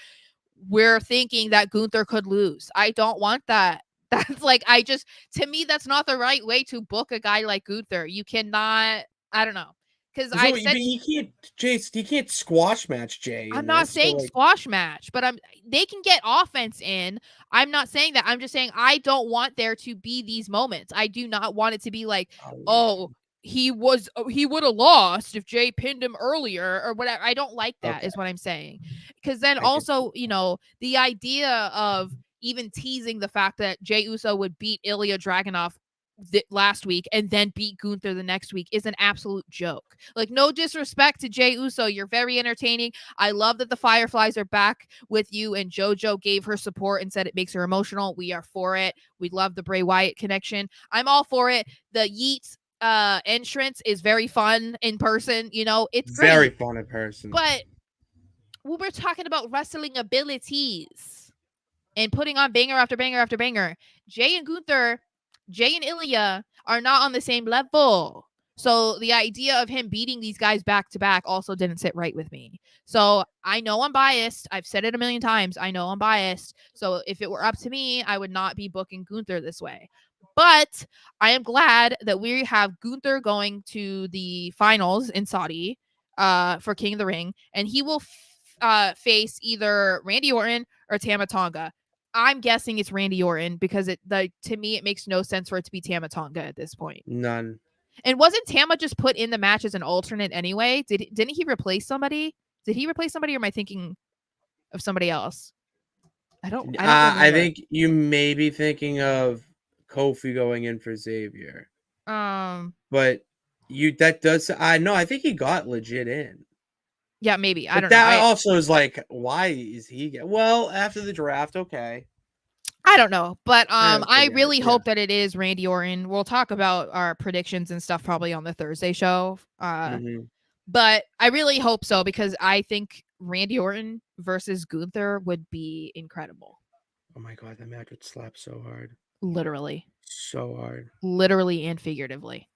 we're thinking that Gunther could lose. I don't want that. That's like, to me, that's not the right way to book a guy like Gunther. You cannot, I don't know. Because So I've said, he can't squash match Jay I'm in not this. So saying like, squash match, but they can get offense in. I'm not saying that. I'm just saying I don't want there to be these moments. I do not want it to be like, oh, he would have lost if Jay pinned him earlier or whatever. I don't like that, okay, is what I'm saying. Because then I get also, the idea of even teasing the fact that Jey Uso would beat Ilya Dragunov last week and then beat Gunther the next week is an absolute joke. Like, no disrespect to Jey Uso, you're very entertaining. I love that the Fireflies are back with you, and JoJo gave her support and said it makes her emotional. We are for it. We love the Bray Wyatt connection. I'm all for it. The Yeats entrance is very fun in person. It's very great. fun in person. But when we're talking about wrestling abilities and putting on banger after banger after banger, Jay and Ilya are not on the same level. So the idea of him beating these guys back to back also didn't sit right with me. So I know I'm biased. I've said it a million times. I know I'm biased. So if it were up to me, I would not be booking Gunther this way. But I am glad that we have Gunther going to the finals in Saudi for King of the Ring, and he will face either Randy Orton or Tama Tonga. I'm guessing it's Randy Orton because to me it makes no sense for it to be Tama Tonga at this point. None. And wasn't Tama just put in the match as an alternate anyway? Didn't he replace somebody? Did he replace somebody, or am I thinking of somebody else? I don't remember. I think you may be thinking of Kofi going in for Xavier. But that does I know I think he got legit in. Yeah, maybe. I But don't know. that also is like, why is he well after the draft? Okay. I don't know, but I forget really it, hope that it is Randy Orton. We'll talk about our predictions and stuff probably on the Thursday show. Mhm. But I really hope so because I think Randy Orton versus Gunther would be incredible. Oh my god, that match would slap so hard. Literally. So hard. Literally and figuratively.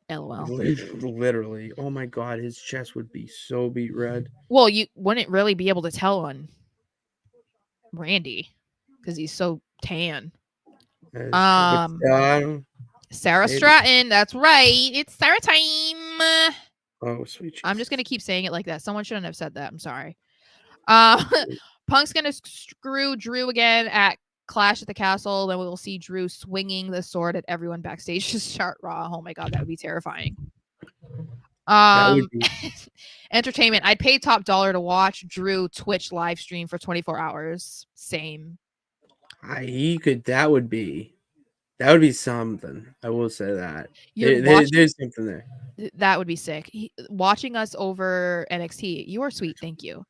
LOL. Literally. Oh my god, his chest would be so beat red. Well, you wouldn't really be able to tell on Randy because he's so tan. Sarah maybe. Stratton, that's right. It's Sarah time. Oh, sweet Jesus. I'm just gonna keep saying it like that. Someone shouldn't have said that. I'm sorry. Punk's gonna screw Drew again at Clash at the Castle. Then we will see Drew swinging the sword at everyone backstage to start Raw. Oh my god, that would be terrifying. That would be Entertainment. I'd pay top dollar to watch Drew Twitch live stream for 24 hours. Same. That would be something. I will say that. There's something there. That would be sick. Watching us over NXT. You are sweet. Thank you.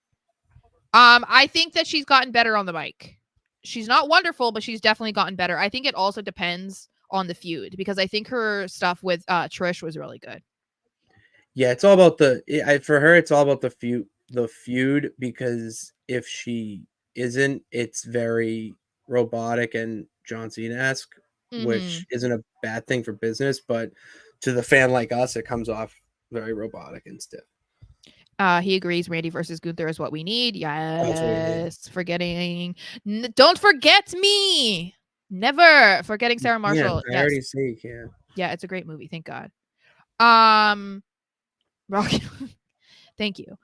I think that she's gotten better on the mic. She's not wonderful, but she's definitely gotten better. I think it also depends on the feud because I think her stuff with Trish was really good. Yeah, it's all about for her. It's all about the feud because if she isn't, it's very robotic and John Cena-esque, which isn't a bad thing for business, but to the fan like us, it comes off very robotic and stiff. He agrees Randy versus Gunther is what we need. Yes. Forgetting. Don't forget me. Never forgetting Sarah Marshall. Yeah, I already say you can't. Yeah, it's a great movie. Thank God. Rocky. Thank you.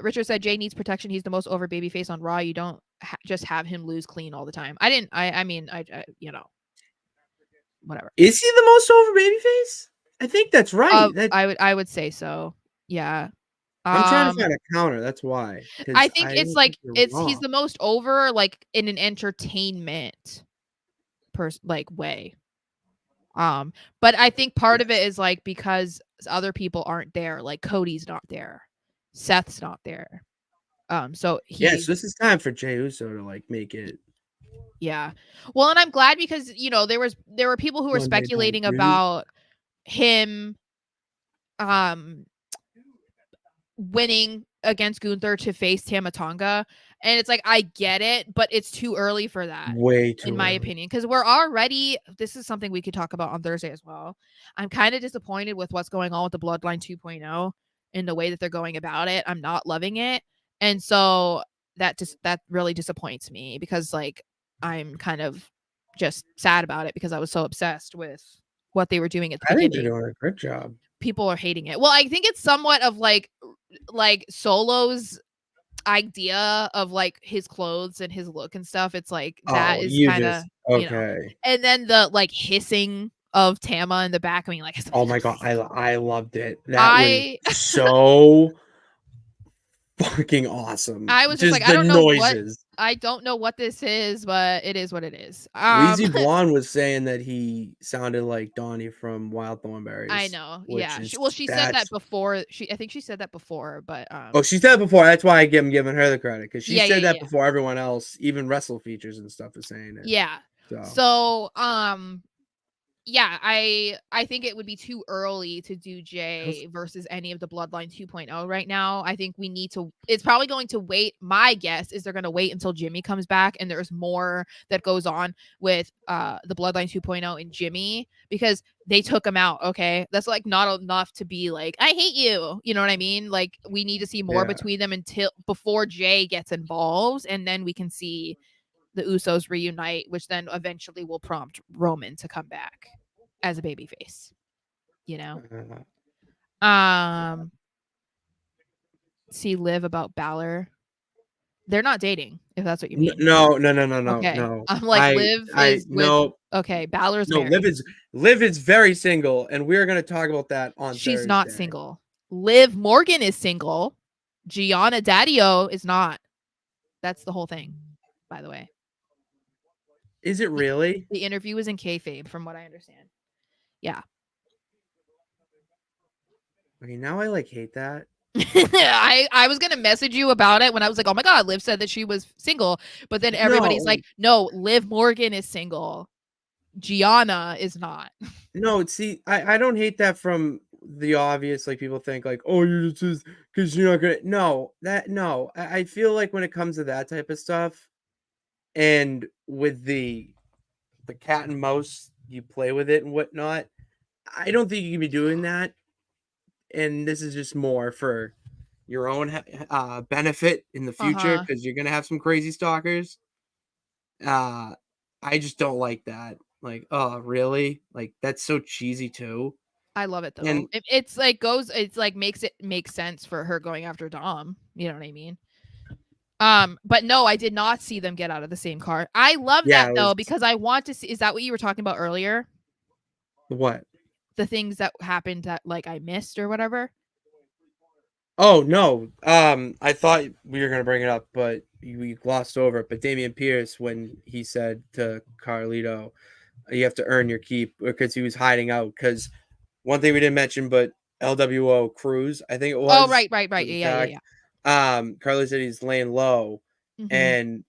Richard said Jay needs protection. He's the most over babyface on Raw. You don't just have him lose clean all the time. I mean, you know, whatever. Is he the most over babyface? I think that's right. I would say so. Yeah. I'm trying to find a counter. That's why. I think he's the most over like in an entertainment way. But I think part of it is like because other people aren't there, like Cody's not there, Seth's not there. So this is time for Jey Uso to like make it. Yeah. Well, and I'm glad because there were people who were speculating about him winning against Gunther to face Tama Tonga. And it's like, I get it, but it's too early for that. Way too in my opinion. Because we're already, this is something we could talk about on Thursday as well. I'm kind of disappointed with what's going on with the Bloodline 2.0 in the way that they're going about it. I'm not loving it. And so that really disappoints me because like, I'm kind of just sad about it because I was so obsessed with what they were doing at the beginning. I think they're doing a great job. People are hating it. Well, I think it's somewhat of like Solo's idea of like his clothes and his look and stuff. It's like that is kind of okay. And then the like hissing of Tama in the back. I mean, like, oh my god, I loved it. That was so fucking awesome. I was just like, I don't know what this is, but it is what it is. Weezy Blonde was saying that he sounded like Donnie from Wild Thornberrys. I know. Yeah. She said that before. I think she said that before, but she said it before. That's why I'm giving her the credit because she said that before everyone else, even Wrestle Features and stuff, is saying it. Yeah. So yeah, I think it would be too early to do Jay versus any of the Bloodline 2.0 right now. I think we need to, it's probably going to wait. My guess is they're going to wait until Jimmy comes back and there's more that goes on with the Bloodline 2.0 and Jimmy because they took him out. Okay. That's like not enough to be like, I hate you. You know what I mean? Like we need to see more between them before Jay gets involved and then we can see the Usos reunite, which then eventually will prompt Roman to come back as a babyface, See Liv about Balor. They're not dating, if that's what you mean. No. Okay. No. I'm like Liv is with, okay, Balor's married. Liv is very single, and we're gonna talk about that on She's Thursday. not single. Liv Morgan is single. Gianna Daddio is not. That's the whole thing, by the way. Is it really? The interview was in kayfabe, from what I understand. Yeah. Okay, now I like hate that. I was gonna message you about it when I was like, oh my god, Liv said that she was single, but then everybody's like, no, Liv Morgan is single. Gianna is not. No, see, I don't hate that from the obvious, like people think like, oh, you're just because you're not gonna. No. I feel like when it comes to that type of stuff, and with the cat and mouse, you play with it and whatnot. I don't think you can be doing that. And this is just more for your own benefit in the future Uh-huh. because you're gonna have some crazy stalkers. Uh, I just don't like that. Like, oh, really? Like that's so cheesy too. I love it And though. It's like goes it's like makes it make sense for her going after Dom. You know what I mean? But no, I did not see them get out of the same car. I love yeah, that it though was because I want to see. Is that what you were talking about earlier? what? The things that happened that like I missed or whatever. Oh no. I thought we were gonna bring it up, but we glossed over it. But Damian Pierce, when he said to Carlito, you have to earn your keep because he was hiding out. Because one thing we didn't mention, but LWO Cruz, I think it Oh, was, right. was Yeah, yeah, attacked. yeah. Carlos said he's laying low, Mm-hmm. and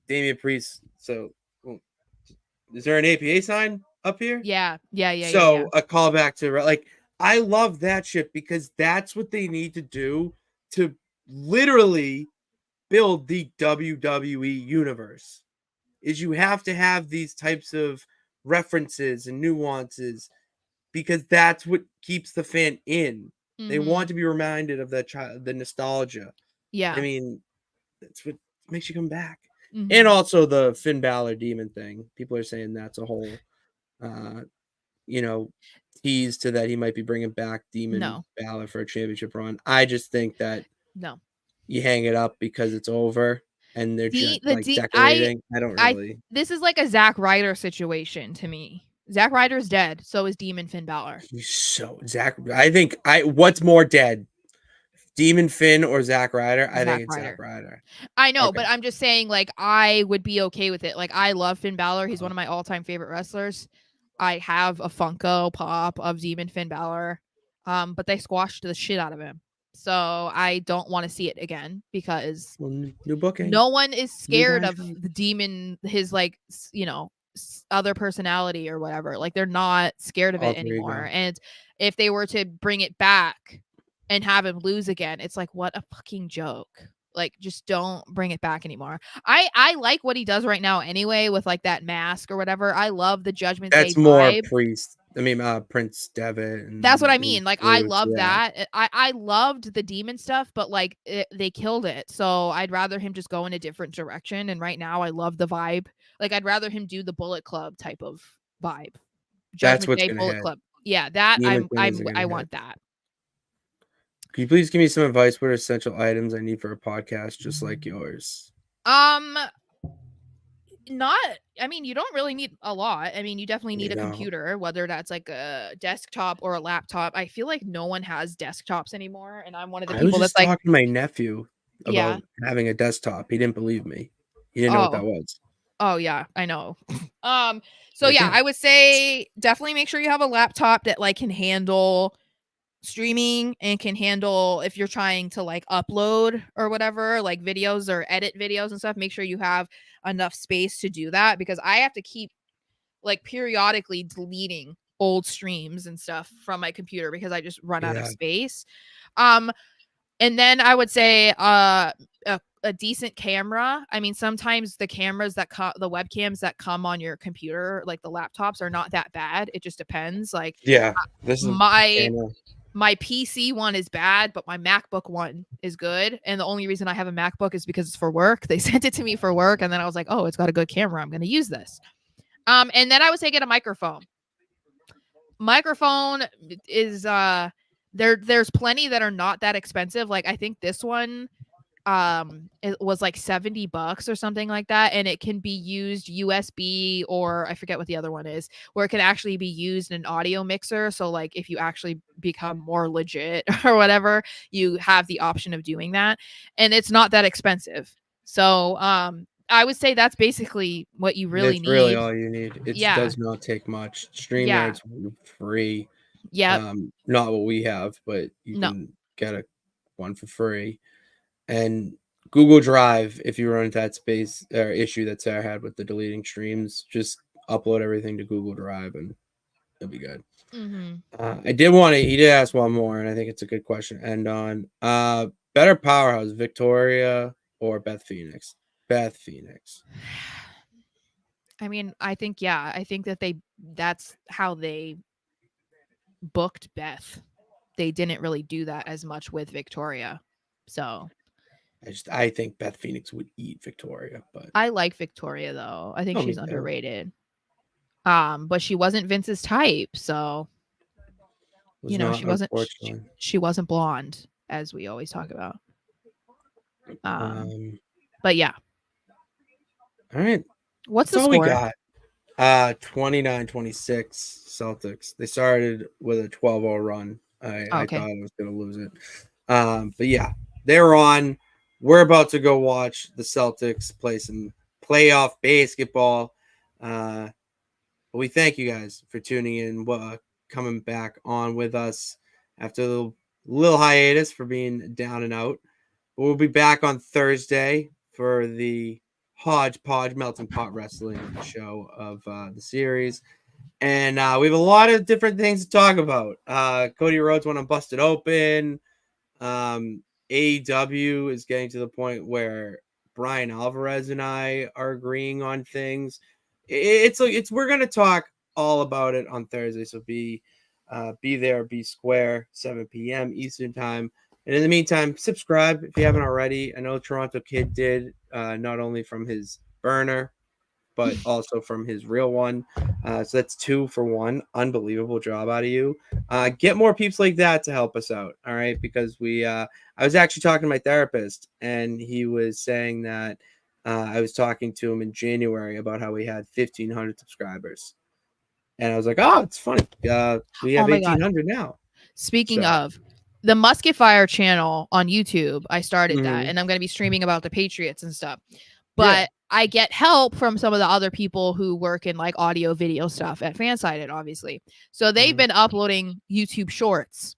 Damian Priest. So, is there an APA sign up here? Yeah. So a callback to like I love that shit because that's what they need to do to literally build the WWE universe. Is you have to have these types of references and nuances because that's what keeps the fan in. They Mm-hmm. want to be reminded of that the nostalgia. I Yeah. mean, that's what makes you come back. And Mm-hmm. also the Finn Balor demon thing. People are saying that's a whole uh you know, tease to that he might be bringing back Demon No. Balor for a championship run. I just think that No. you hang it up because it's over and they're just D the like D decorating. I don't I really. this is like a Zack Ryder situation to me. Zack Ryder's dead, so is Demon Finn Balor. He's so Zach. I think what's more dead, Demon Finn or Zack Ryder? I Zack think it's Zack Ryder. Ryder. I know, Okay. but I'm just saying, like, I would be okay with it. Like, I love Finn Balor. He's one of my all-time favorite wrestlers. I have a Funko Pop of Demon Finn Balor, but they squashed the shit out of him. So I don't want to see it again because Well, new booking, no one is new scared of contract. the demon, his like, other personality or whatever. Like, they're not scared of it Alter anymore. ego. And if they were to bring it back and have him lose again, it's like, what a fucking joke. Like, just don't bring it back anymore. I like what he does right now anyway with like that mask or whatever. I love the Judgment Day That's more vibe. Priest. I mean, Prince Devitt That's what I and mean. Like, I Bruce. love Yeah, that. I loved the demon stuff, but like they killed it. So I'd rather him just go in a different direction. And right now, I love the vibe. Like, I'd rather him do the Bullet Club type of vibe. that's Judgment what's Day gonna Bullet hit. Club. Yeah, that Demon Finn isn't I gonna hit. want that. Can you please give me some advice? What are essential items I need for a podcast just like yours? Um, not I mean, you don't really need a lot. I mean, you definitely need You a know, computer, whether that's like a desktop or a laptop. I feel like no one has desktops anymore, and I'm one of the I was people that's just like, talking to my nephew yeah. about having a desktop. He didn't believe me. He didn't know what that Oh, was. oh yeah, I know. Um, so Like, yeah, yeah, I would say definitely make sure you have a laptop that like can handle streaming and can handle if you're trying to like upload or whatever, like videos or edit videos and stuff, make sure you have enough space to do that because I have to keep like periodically deleting old streams and stuff from my computer because I just run out of yeah, space. Um and then I would say a decent camera. I mean, sometimes the cameras that the webcams that come on your computer, like the laptops, are not that bad. It just depends. Like yeah. This is a my camera. my PC one is bad, but my MacBook one is good. And the only reason I have a MacBook is because it's for work. They sent it to me for work, and then I was like, oh, it's got a good camera. I'm going to use this. And then I would say get a microphone. Microphone is there's plenty that are not that expensive. Like I think this one it was like $70 or something like that, and it can be used USB, or I forget what the other one is, where it can actually be used in an audio mixer. So like if you actually become more legit or whatever, you have the option of doing that, and it's not that expensive. So I would say that's basically what you really That's really need. all you need. It Yeah. does not take much. Yeah. StreamYard's free. Yep. Not what we have, but you No. can get one for free. And Google Drive, if you run into that space or issue that Sarah had with the deleting streams, just upload everything to Google Drive and It'll be good. Mm-hmm. I did want to. He did ask one more, and I think it's a good question to end on. Better powerhouse, Victoria or Beth Phoenix? Beth Phoenix. I mean, I think that's how they booked Beth. They didn't really do that as much with Victoria. So I think Beth Phoenix would eat Victoria, but I like Victoria though. I think oh, she's me too. underrated. But she wasn't Vince's type, so Was not, she wasn't unfortunately. she wasn't blonde, as we always talk about. Um, But yeah. all right. What's That's the all we score? got. 29-26 Celtics. They started with a 12-0 run. I Okay. thought I was going to lose it. But yeah, they're on. We're about to go watch the Celtics play some playoff basketball. But we thank you guys for tuning in, coming back on with us after a little hiatus for being down and out. We'll be back on Thursday for the Hodgepodge Melting Pot Wrestling show of the series. And we have a lot of different things to talk about. Cody Rhodes went on Busted Open. AEW is getting to the point where Brian Alvarez and I are agreeing on things. It's we're gonna talk all about it on Thursday. So be there, be square, 7 p.m. Eastern time. And in the meantime, subscribe if you haven't already. I know Toronto Kid did, not only from his burner, but also from his real one. So that's 2 for 1. Unbelievable job out of you. Get more peeps like that to help us out. All right. Because I was actually talking to my therapist, and he was saying that I was talking to him in January about how we had 1,500 subscribers. And I was like, oh, it's funny. We have Oh my god. 1,800 now. Speaking So, of the Musket Fire channel on YouTube, I started that, mhm. and I'm going to be streaming about the Patriots and stuff. Yeah. But I get help from some of the other people who work in like audio video stuff at Fansided, obviously. So they've Mhm. been uploading YouTube shorts,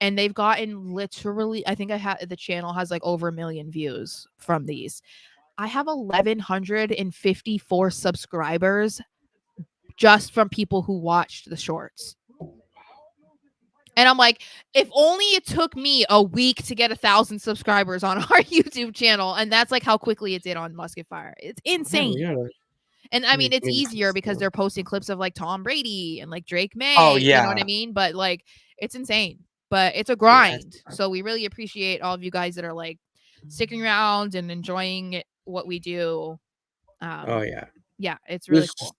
and they've gotten literally, I think the channel has like over 1 million views from these. I have 1,154 subscribers just from people who watched the shorts. And I'm like, if only it took me a week to get 1,000 subscribers on our YouTube channel, and that's like how quickly it did on Musket Fire. It's Yeah, we insane. gotta And I mean, it's maybe easier because they're posting clips of like Tom Brady and like Drake Oh, May. You know what yeah. I mean? But like, it's insane. But it's a Yes. grind. So we really appreciate all of you guys that are like sticking around and enjoying what we do. Oh, yeah. Yeah, it's really This cool.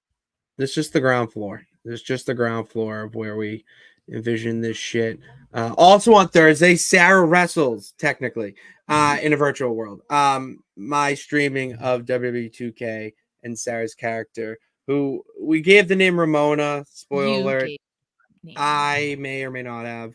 This is just the ground floor. This is just the ground floor of where we envision this shit. Also on Thursday, Sara wrestles technically in a virtual world. My streaming of WWE 2K and Sarah's character, who we gave the name Ramona. Spoiler You alert. gave name. I may or may not have.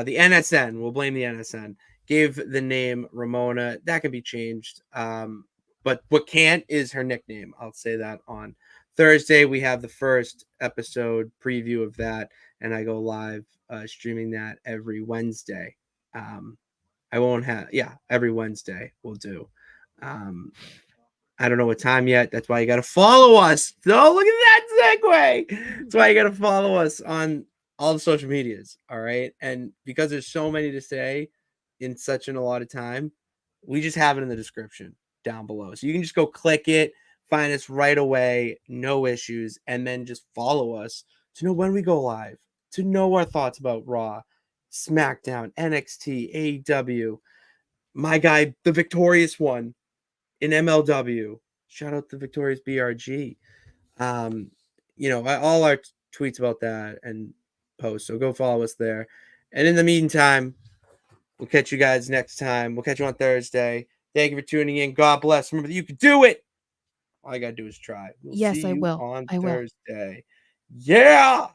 The NSN, we'll blame the NSN, gave the name Ramona. That can be changed. But what can't is her nickname. I'll say that on Thursday. We have the first episode preview of that, and I go live streaming that every Wednesday. I won't have, yeah, every Wednesday we'll do. Um, I don't know what time yet. That's why you got to follow us. Oh, look at that segue. That's why you got to follow us on all the social medias. All right. And because there's so many to say in such a lot of time, we just have it in the description down below. So you can just go click it, find us right away, no issues, and then just follow us to know when we go live, to know our thoughts about Raw, SmackDown, NXT, AEW, my guy, the victorious one in MLW. Shout out to Victorious BRG. Um, all our tweets about that and posts. So go follow us there. And in the meantime, we'll catch you guys next time. We'll catch you on Thursday. Thank you for tuning in. God bless. Remember that you can do it. All you gotta do is try. We'll Yes, see I you will. on I will. Thursday. Yeah.